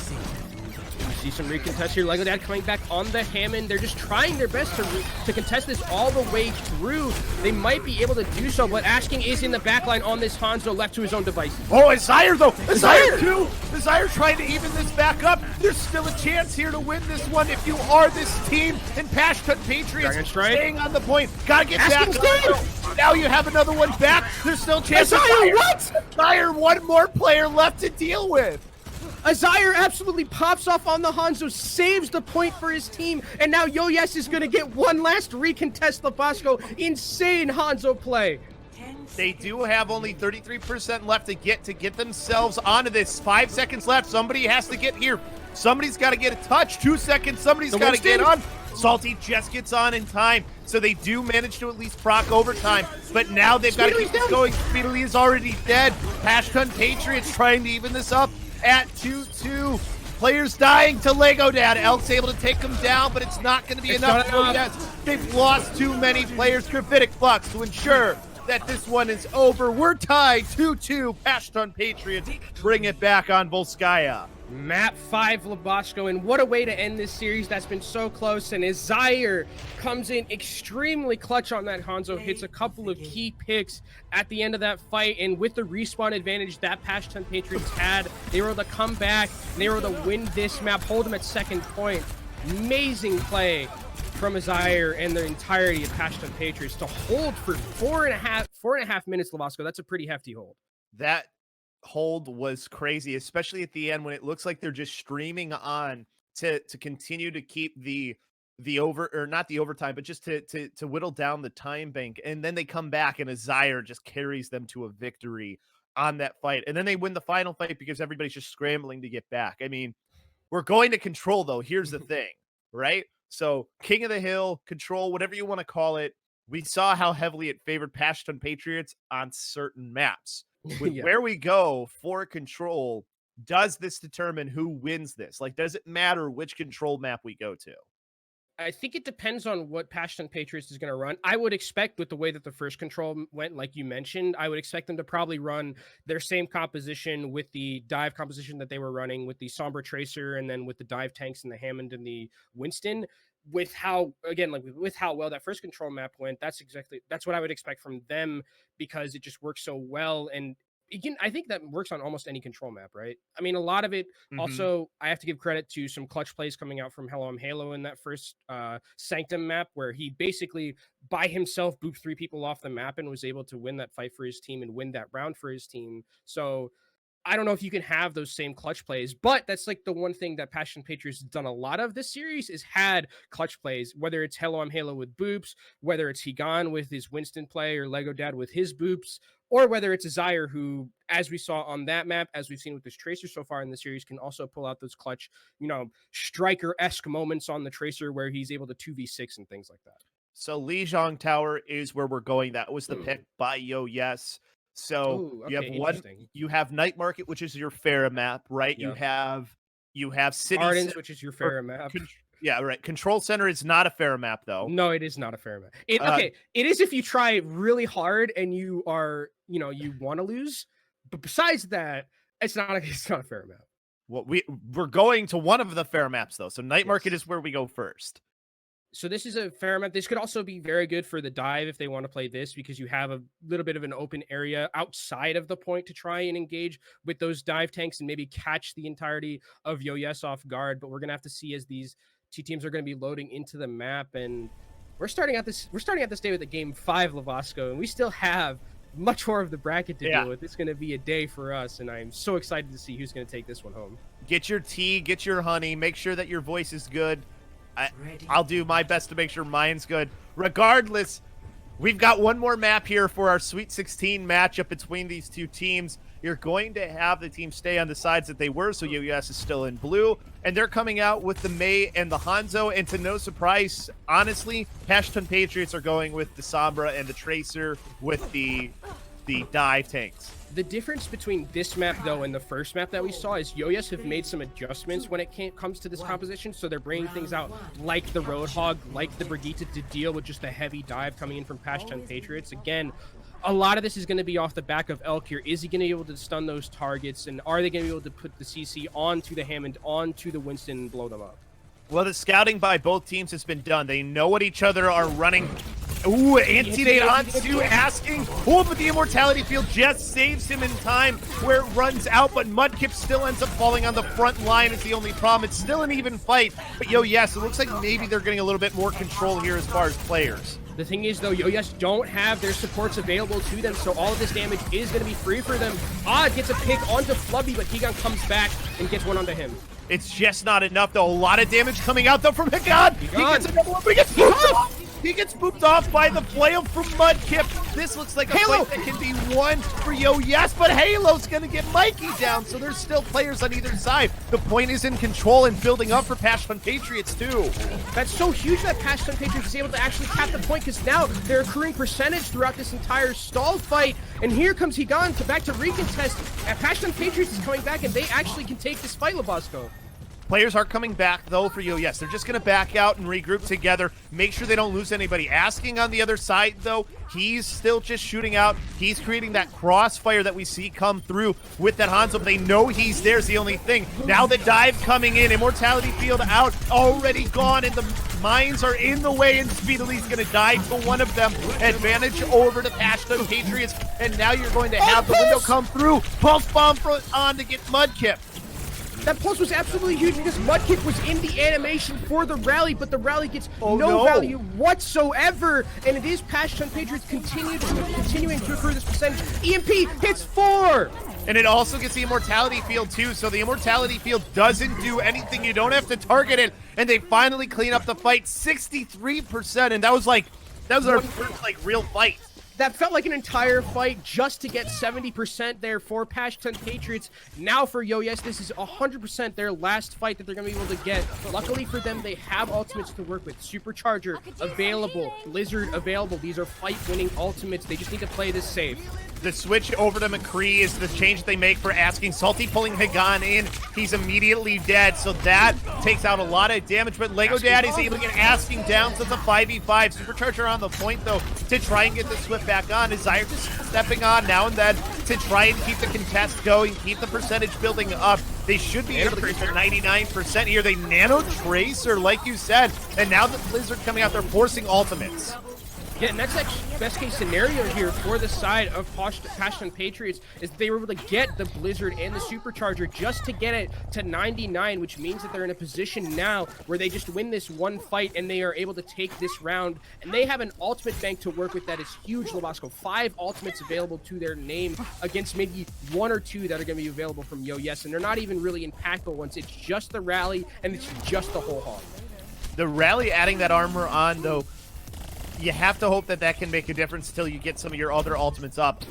See some recontest here. Lego Dad coming back on the Hammond. They're just trying their best to contest this all the way through. They might be able to do so, but Ashking is in the backline on this Hanzo, left to his own devices. Oh, Azire, though. Azire, too. Azire trying to even this back up. There's still a chance here to win this one if you are this team. And Pashtun Patriots staying on the point. Gotta get back up. Now you have another one back. There's still a chance. Azire, what? Azire, one more player left to deal with. Azire absolutely pops off on the Hanzo, saves the point for his team, and now Yo Yes is going to get one last recontest the Bosco. Insane Hanzo play. They do have only 33% left to get themselves onto this. 5 seconds left. Somebody has to get here. Somebody's got to get a touch. 2 seconds. Somebody's got to get on. Salty just gets on in time, so they do manage to at least proc overtime. But now they've got to keep this going. Speedily is already dead. Pashtun Patriots trying to even this up at 2-2. Players dying to Lego Dad. Elk's able to take them down, but it's not going to be enough. Yes, they've lost too many players. Gravitic Flux to ensure that this one is over. We're tied 2-2. Pashtun Patriots bring it back on Volskaya. Map 5, Labashko, and what a way to end this series that's been so close. And as Zaire comes in extremely clutch on that Hanzo, hits a couple of key picks at the end of that fight, and with the respawn advantage that Pashtun Patriots had, they were able to come back, and they were able to win this map, hold them at second point. Amazing play from Zaire and the entirety of Pashtun Patriots to hold for four and a half minutes, Labashko. That's a pretty hefty hold. That hold was crazy, especially at the end when it looks like they're just streaming on to continue to keep the not the overtime, but just to whittle down the time bank, and then they come back and Zaire just carries them to a victory on that fight, and then they win the final fight because everybody's just scrambling to get back. I mean, we're going to control though. Here's the thing, right? So King of the Hill, control, whatever you want to call it. We saw how heavily it favored Pashtun Patriots on certain maps. With Yeah. where we go for control, does this determine who wins this? Like, does it matter which control map we go to? I think it depends on what Pashtun Patriots is going to run. I would expect, with the way that the first control went, like you mentioned, I would expect them to probably run their same composition with the dive composition that they were running with the Sombra Tracer, and then with the dive tanks and the Hammond and the Winston. With how, again, like with how well that first control map went, that's what I would expect from them, because it just works so well. And again, I think that works on almost any control map, right? I mean, a lot of it. Also, I have to give credit to some clutch plays coming out from Hello I'm Halo in that first Sanctum map, where he basically by himself booped 3 people off the map and was able to win that fight for his team and win that round for his team. So I don't know if you can have those same clutch plays, but that's like the one thing that Pashtun Patriots has done a lot of this series, is had clutch plays, whether it's Hello I'm Halo with boops, whether it's Higan with his Winston play, or Lego Dad with his boops, or whether it's a Zaire who, as we saw on that map, as we've seen with this Tracer so far in the series, can also pull out those clutch, striker-esque moments on the Tracer where he's able to 2v6 and things like that. So Lijiang Tower is where we're going. That was the pick by Yo Yes. So Ooh, you okay, have interesting. you have Night Market, which is your Pharah map, right? Yeah. You have City Gardens, Cen- which is your Pharah map. Yeah, right. Control Center is not a Pharah map though. No, it is not a Pharah map. It is if you try really hard and you are, you want to lose. But besides that, it's not a Pharah map. Well, we're going to one of the Pharah maps though. So Night Market is where we go first. So this is a Pharah map. This could also be very good for the dive if they want to play this, because you have a little bit of an open area outside of the point to try and engage with those dive tanks and maybe catch the entirety of Yo Yes off guard. But we're gonna have to see as these two teams are going to be loading into the map, and we're starting out this day with a game 5, Lavasco, and we still have much more of the bracket to deal with. It's going to be a day for us, and I'm so excited to see who's going to take this one home. Get your tea, get your honey, make sure that your voice is good. I'll do my best to make sure mine's good. Regardless, we've got one more map here for our Sweet 16 matchup between these two teams. You're going to have the team stay on the sides that they were, so UUS is still in blue, and they're coming out with the Mei and the Hanzo, and to no surprise, honestly, Pashtun Patriots are going with the Sombra and the Tracer with the dive tanks. The difference between this map, though, and the first map that we saw is Yo-Yes have made some adjustments when it comes to this composition. So they're bringing things out like the Roadhog, like the Brigitte, to deal with just the heavy dive coming in from Pashtun Patriots. Again, a lot of this is going to be off the back of Elk here. Is he going to be able to stun those targets? And are they going to be able to put the CC onto the Hammond, onto the Winston, and blow them up? Well, the scouting by both teams has been done. They know what each other are running. Ooh, anti-nade onto asking. Oh, but the immortality field just saves him in time where it runs out, but Mudkip still ends up falling on the front line is the only problem. It's still an even fight, but Yo-Yes, it looks like maybe they're getting a little bit more control here as far as players. The thing is, though, Yo-Yes don't have their supports available to them, so all of this damage is going to be free for them. Odd gets a pick onto Flubby, but Higan comes back and gets one onto him. It's just not enough, though. A lot of damage coming out, though, from Higan. He gets another one, but he gets booped off. He gets booped off by the flail from Mudkip. This looks like a fight that can be won for Yo-Yes, but Halo's going to get Mikey down, so there's still players on either side. The point is in control and building up for Pashtun Patriots, too. That's so huge that Pashtun Patriots is able to actually cap the point, because now they're accruing percentage throughout this entire stall fight. And here comes Higan back to recontest, and Pashtun Patriots is coming back, and they actually can take this fight, Labasco. Players are coming back, though, for you. Yes, they're just going to back out and regroup together. Make sure they don't lose anybody. Asking on the other side, though, he's still just shooting out. He's creating that crossfire that we see come through with that Hanzo, but they know he's there is the only thing. Now the dive coming in. Immortality field out, already gone, and the mines are in the way, and Speedily is going to die to one of them. Advantage over to Pashtun Patriots, and now you're going to have the window come through. Pulse bomb on to get Mudkip. That pulse was absolutely huge because Mudkip was in the animation for the rally, but the rally gets no value whatsoever. And it is Pashtun Patriots continuing to accrue this percentage. EMP hits 4! And it also gets the Immortality field too, so the Immortality field doesn't do anything. You don't have to target it, and they finally clean up the fight. 63%, and that was our first real fight. That felt like an entire fight just to get 70% there for Pashtun Patriots. Now for Yes, this is 100% their last fight that they're going to be able to get. Luckily for them, they have ultimates to work with. Supercharger available, Blizzard available. These are fight-winning ultimates. They just need to play this safe. The switch over to McCree is the change they make for asking. Salty pulling Hagan in. He's immediately dead, so that takes out a lot of damage. But Lego Dad is able to get asking down, so it's a 5v5. Supercharger on the point, though, to try and get the Swift back on. Desire just stepping on now and then to try and keep the contest going, keep the percentage building up. They should be able to get to 99% here. They nano Tracer, like you said, and now the Blizzard coming out, they're forcing ultimates. Yeah, and that's actually best case scenario here for the side of Pashtun Patriots is they were able to get the Blizzard and the Supercharger just to get it to 99, which means that they're in a position now where they just win this one fight and they are able to take this round. And they have an ultimate bank to work with that is huge, Labasco. 5 ultimates available to their name against maybe 1 or 2 that are going to be available from Yes, and they're not even really impactful once it's just the rally and it's just the whole hog. The rally adding that armor on, though, you have to hope that that can make a difference until you get some of your other ultimates up.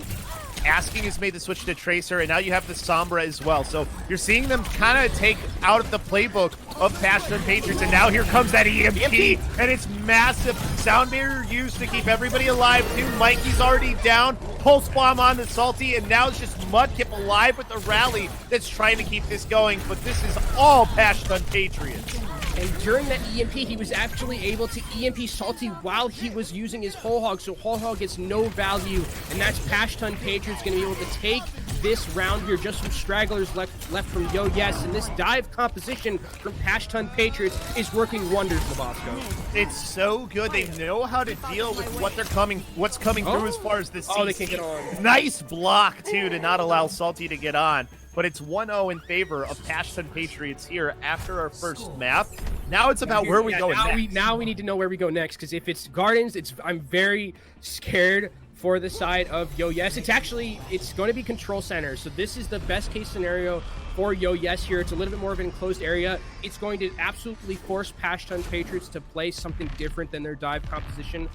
Asking has made the switch to Tracer, and now you have the Sombra as well. So you're seeing them kind of take out of the playbook of Pashtun Patriots, and now here comes that EMP, and it's massive. Sound barrier used to keep everybody alive, too. Mikey's already down. Pulse bomb on the Salty, and now it's just Mudkip alive with the rally that's trying to keep this going, but this is all Pashtun Patriots. And during that EMP, he was actually able to EMP Salty while he was using his Whole Hog, so Whole Hog gets no value, and that's Pashtun Patriots going to be able to take this round here. Just some stragglers left from Yes, and this dive composition from Pashtun Patriots is working wonders, Labasco. It's so good. They know how to deal with what's coming through as far as the CC. Oh, they can't get on. Nice block, too, to not allow Salty to get on. But it's 1-0 in favor of Pashtun Patriots here after our first map. Now it's about where we go next. Now we need to know where we go next, because if it's Gardens, I'm very scared for the side of Yes. It's going to be Control Center, so this is the best case scenario for Yes here. It's a little bit more of an enclosed area. It's going to absolutely force Pashtun Patriots to play something different than their dive composition.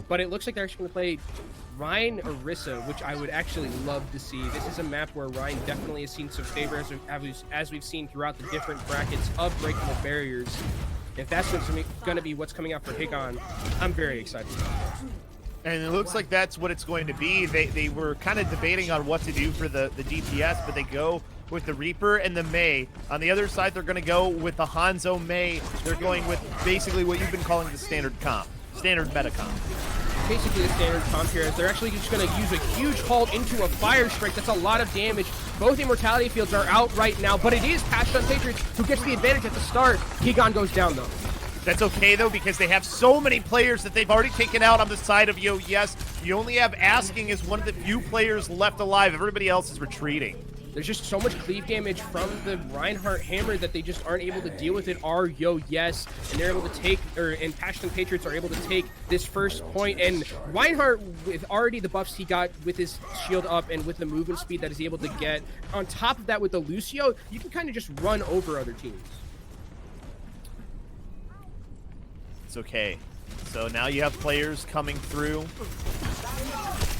But it looks like they're actually going to play Ryan Orisa, which I would actually love to see. This is a map where Ryan definitely has seen some favor, as we've seen throughout the different brackets of breaking the barriers. If that's going to be what's coming out for Higon, I'm very excited. And it looks like that's what it's going to be. They were kind of debating on what to do for the DPS, but they go with the Reaper and the Mei. On the other side, they're going to go with the Hanzo Mei. They're going with basically what you've been calling the standard comp. Standard meta comp. Basically the standard comp here. They're actually just going to use a huge halt into a Fire Strike. That's a lot of damage. Both Immortality fields are out right now, but it is Pashtun Patriots who gets the advantage at the start. Higon goes down, though. That's okay, though, because they have so many players that they've already taken out on the side of Yes. You only have Asking as one of the few players left alive. Everybody else is retreating. There's just so much cleave damage from the Reinhardt hammer that they just aren't able to deal with it. Yes, and they're able to take, and Pashtun Patriots are able to take this first point. And Reinhardt, with already the buffs he got with his shield up and with the movement speed that he's able to get, on top of that with the Lucio, you can kind of just run over other teams. It's okay. So now you have players coming through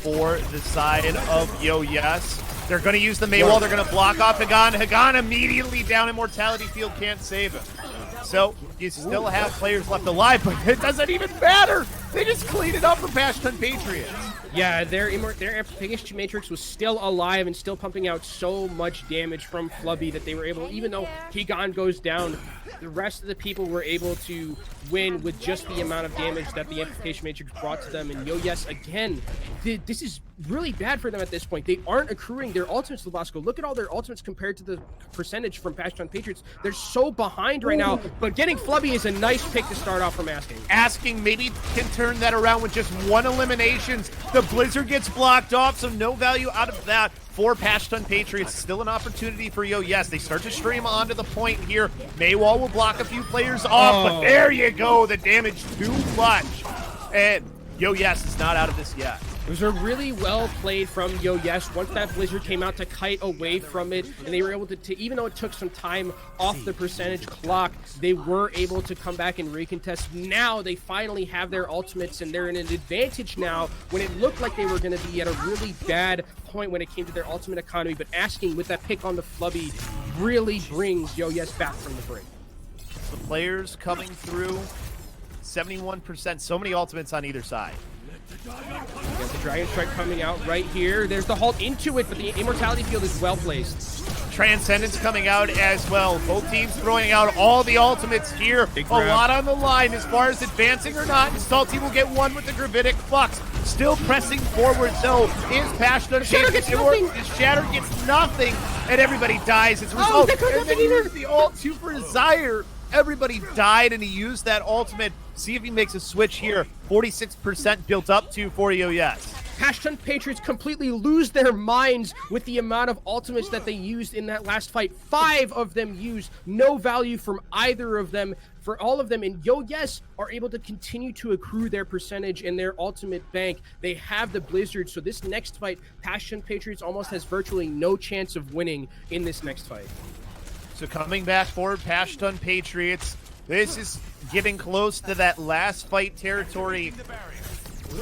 for the side of Yes. They're going to use the Mei wall. They're going to block off Hagan. Hagan immediately down. Immortality field can't save him. So you still have players left alive, but it doesn't even matter. They just clean it up for Pashtun Patriots. Yeah, their amplification matrix was still alive and still pumping out so much damage from Flubby that they were able, even though Higan goes down, the rest of the people were able to win with just the amount of damage that the amplification matrix brought to them. And Yes, again, this is really bad for them at this point. They aren't accruing their ultimates, Labasco. Look at all their ultimates compared to the percentage from Pashtun Patriots. They're so behind right now, but getting Flubby is a nice pick to start off from Asking. Asking maybe can turn that around with just one eliminations. The Blizzard gets blocked off, so no value out of that for Pashtun Patriots. Still an opportunity for Yes. They start to stream onto the point here. Maywall will block a few players off, but there you go. The damage too much. And Yes is not out of this yet. It was a really well played from Yes. Once that Blizzard came out to kite away from it, and they were able to even though it took some time off the percentage clock, they were able to come back and recontest. Now they finally have their ultimates, and they're in an advantage now when it looked like they were going to be at a really bad point when it came to their ultimate economy. But Asking with that pick on the Flubby really brings Yes back from the brink. The players coming through, 71%. So many ultimates on either side. Got the Dragon Strike coming out right here. There's the halt into it, but the Immortality Field is well placed. Transcendence coming out as well. Both teams throwing out all the ultimates here. A lot on the line as far as advancing or not. And Salty will get one with the Gravitic Flux. Still pressing forward, though, is Pashtun. Shatter gets nothing. Shatter gets nothing, and everybody dies as a result. And then he used the ult too for Zyre. Everybody died, and he used that ultimate. See if he makes a switch here. 46% built up to for Yes. Pashtun Patriots completely lose their minds with the amount of ultimates that they used in that last fight. 5 of them used, no value from either of them, for all of them. And Yes are able to continue to accrue their percentage and their ultimate bank. They have the Blizzard, so this next fight, Pashtun Patriots almost has virtually no chance of winning in this next fight. So coming back forward, Pashtun Patriots. This is getting close to that last fight territory.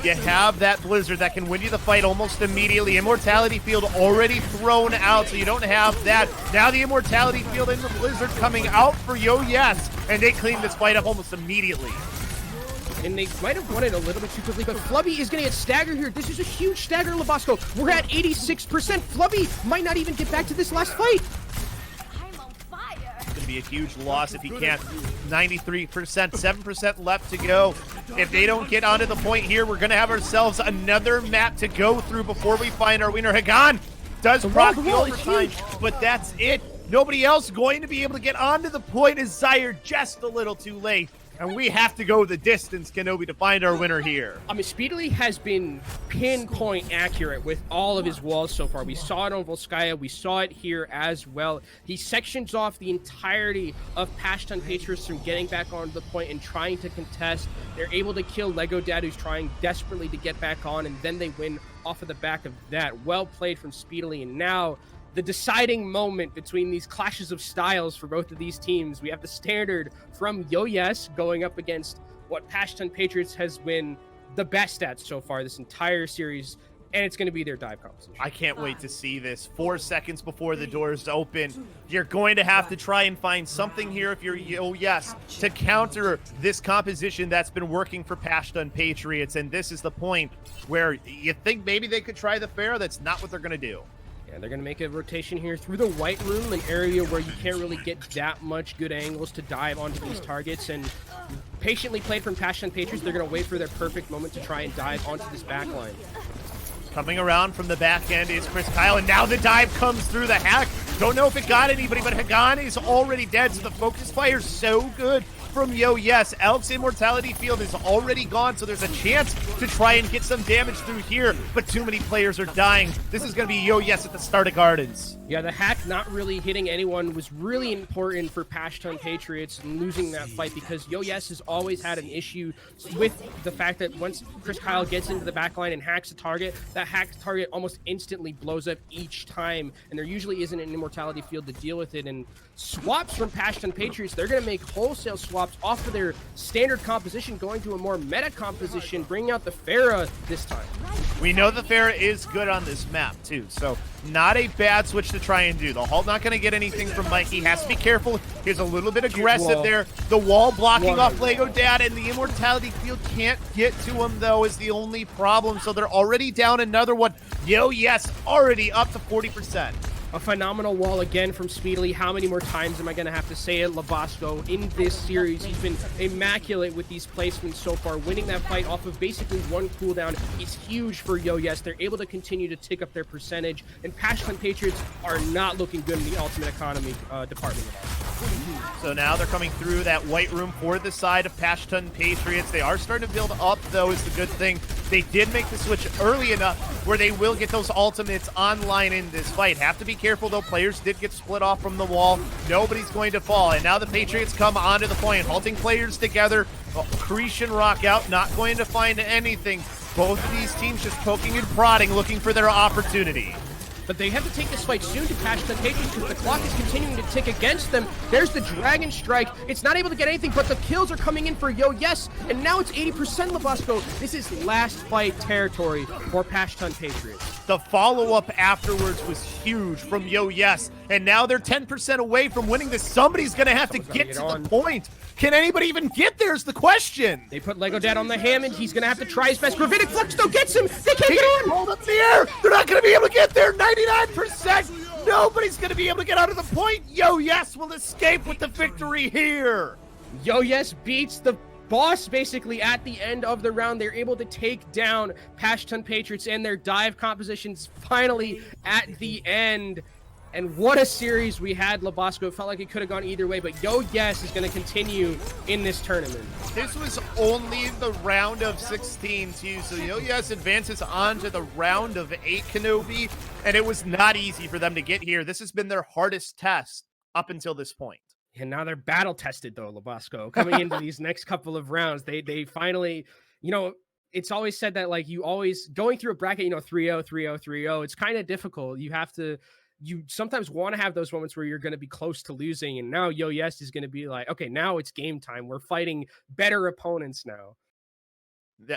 You have that Blizzard that can win you the fight almost immediately. Immortality Field already thrown out, so you don't have that. Now the Immortality Field and the Blizzard coming out for Yes, and they clean this fight up almost immediately. And they might have won it a little bit too quickly, but Flubby is going to get staggered here. This is a huge stagger, Labasco. We're at 86%. Flubby might not even get back to this last fight. Going to be a huge loss if he can't. 93%, 7% left to go. If they don't get onto the point here, we're going to have ourselves another map to go through before we find our winner. Higan does proc the overtime, but that's it. Nobody else going to be able to get onto the point as Zyre just a little too late. And we have to go the distance, Kenobi, to find our winner here. I mean, Speedily has been pinpoint accurate with all of his walls so far. We saw it on Volskaya. We saw it here as well. He sections off the entirety of Pashtun Patriots from getting back onto the point and trying to contest. They're able to kill Lego Dad, who's trying desperately to get back on, and then they win off of the back of that. Well played from Speedily, and now the deciding moment between these clashes of styles for both of these teams. We have the standard from Yes going up against what Pashtun Patriots has been the best at so far this entire series, and it's going to be their dive competition. I can't wait to see this. 4 seconds before the doors open, you're going to have to try and find something here if you're Yes to counter this composition that's been working for Pashtun Patriots, and this is the point where you think maybe they could try the Pharaoh. That's not what they're going to do. Yeah, they're going to make a rotation here through the White Room, an area where you can't really get that much good angles to dive onto these targets. And patiently played from Pashtun Patriots, they're going to wait for their perfect moment to try and dive onto this backline. Coming around from the back end is Chris Kyle, and now the dive comes through the hack. Don't know if it got anybody, but Higan is already dead, so the focus fire's so good from Yes. Elk's Immortality Field is already gone, so there's a chance to try and get some damage through here, but too many players are dying. This is going to be Yes at the start of Gardens. Yeah, the hack not really hitting anyone was really important for Pashtun Patriots and losing that fight, because Yes has always had an issue with the fact that once Chris Kyle gets into the backline and hacks a target, that hacked target almost instantly blows up each time, and there usually isn't an Immortality Field to deal with it. And swaps from Pashtun Patriots, they're going to make wholesale swaps off of their standard composition, going to a more meta composition, bringing out the Pharah this time. We know the Pharah is good on this map, too, so not a bad switch to try and do. The Halt not going to get anything from Mikey. Has to be careful. He's a little bit aggressive there. The wall blocking off Lego Dad, and the Immortality Field can't get to him, though, is the only problem. So they're already down another one. Yo, yes, already up to 40%. A phenomenal wall again from Speedily. How many more times am I going to have to say it? Labasco in this series, he's been immaculate with these placements so far. Winning that fight off of basically one cooldown is huge for Yo Yes. They're able to continue to tick up their percentage, and Pashtun Patriots are not looking good in the ultimate economy department at all. So now they're coming through that white room for the side of Pashtun Patriots. They are starting to build up, though, is the good thing. They did make the switch early enough where they will get those ultimates online in this fight. Have to be careful, though. Players did get split off from the wall. Nobody's going to fall. And now the Patriots come onto the point, halting players together. Creation Rock out, not going to find anything. Both of these teams just poking and prodding, looking for their opportunity. But they have to take this fight soon to Pashtun Patriots because the clock is continuing to tick against them. There's the Dragon Strike. It's not able to get anything, but the kills are coming in for Yo Yes, and now it's 80% Labasco. This is last fight territory for Pashtun Patriots. The follow-up afterwards was huge from Yo Yes, and now they're 10% away from winning this. Somebody's going to have to get to the point. Can anybody even get there is the question. They put Lego Dad on the Hammond. He's going to have to try his best. Gravitic Flux though gets him. They can't get on. Hold up in the air. They're not going to be able to get there. 99%. Nobody's going to be able to get out of the point. Yo Yes will escape with the victory here. Yo Yes beats the boss basically at the end of the round. They're able to take down Pashtun Patriots and their dive compositions finally at the end. And what a series we had, Labasco. It felt like it could have gone either way, but Yo Yes is going to continue in this tournament. This was only the round of 16, too, so Yo Yes advances on to the round of 8, Kenobi, and it was not easy for them to get here. This has been their hardest test up until this point. And now they're battle-tested, though, Labasco. Coming into these next couple of rounds, they finally, you know, it's always said that, like, you always, going through a bracket, you know, 3-0, 3-0, 3-0, it's kind of difficult. You sometimes want to have those moments where you're going to be close to losing. And now Yo Yes is going to be like, okay, now it's game time. We're fighting better opponents now.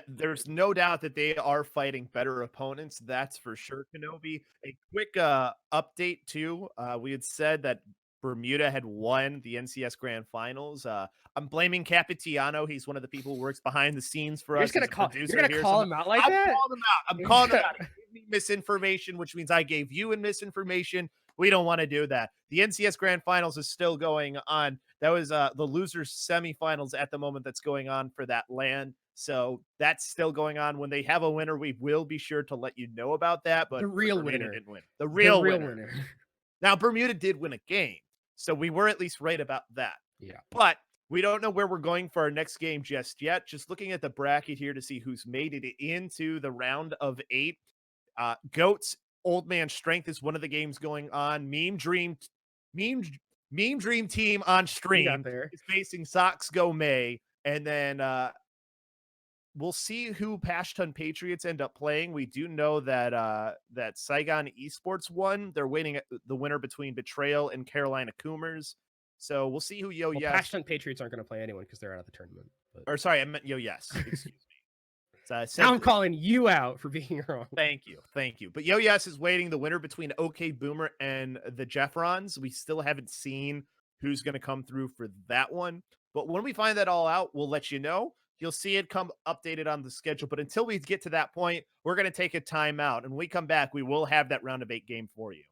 There's no doubt that they are fighting better opponents. That's for sure, Kenobi. A quick update, too. We had said that Bermuda had won the NCS Grand Finals. I'm blaming Capitiano. He's one of the people who works behind the scenes for us. You're gonna call him out like that? I'm calling him out. He gave me misinformation, which means I gave you misinformation. We don't want to do that. The NCS Grand Finals is still going on. That was the losers semifinals at the moment that's going on for that land. So that's still going on. When they have a winner, we will be sure to let you know about that. But the real Bermuda winner didn't win. The real winner. winner. Now, Bermuda did win a game. So we were at least right about that. Yeah. But we don't know where we're going for our next game just yet. Just looking at the bracket here to see who's made it into the round of 8. Goats, Old Man Strength is one of the games going on. Meme Dream Team on stream is facing Sox Go May. And then we'll see who Pashtun Patriots end up playing. We do know that that Saigon Esports won. They're waiting at the winner between Betrayal and Carolina Coomers. So we'll see who Yo Yes. Pashtun Patriots aren't going to play anyone because they're out of the tournament. But... Or sorry, I meant Yo Yes. Excuse me. Now I'm calling you out for being wrong. Thank you. But Yo Yes is waiting the winner between OK Boomer and the Jeffrons. We still haven't seen who's going to come through for that one. But when we find that all out, we'll let you know. You'll see it come updated on the schedule. But until we get to that point, we're going to take a timeout. And when we come back, we will have that round of 8 game for you.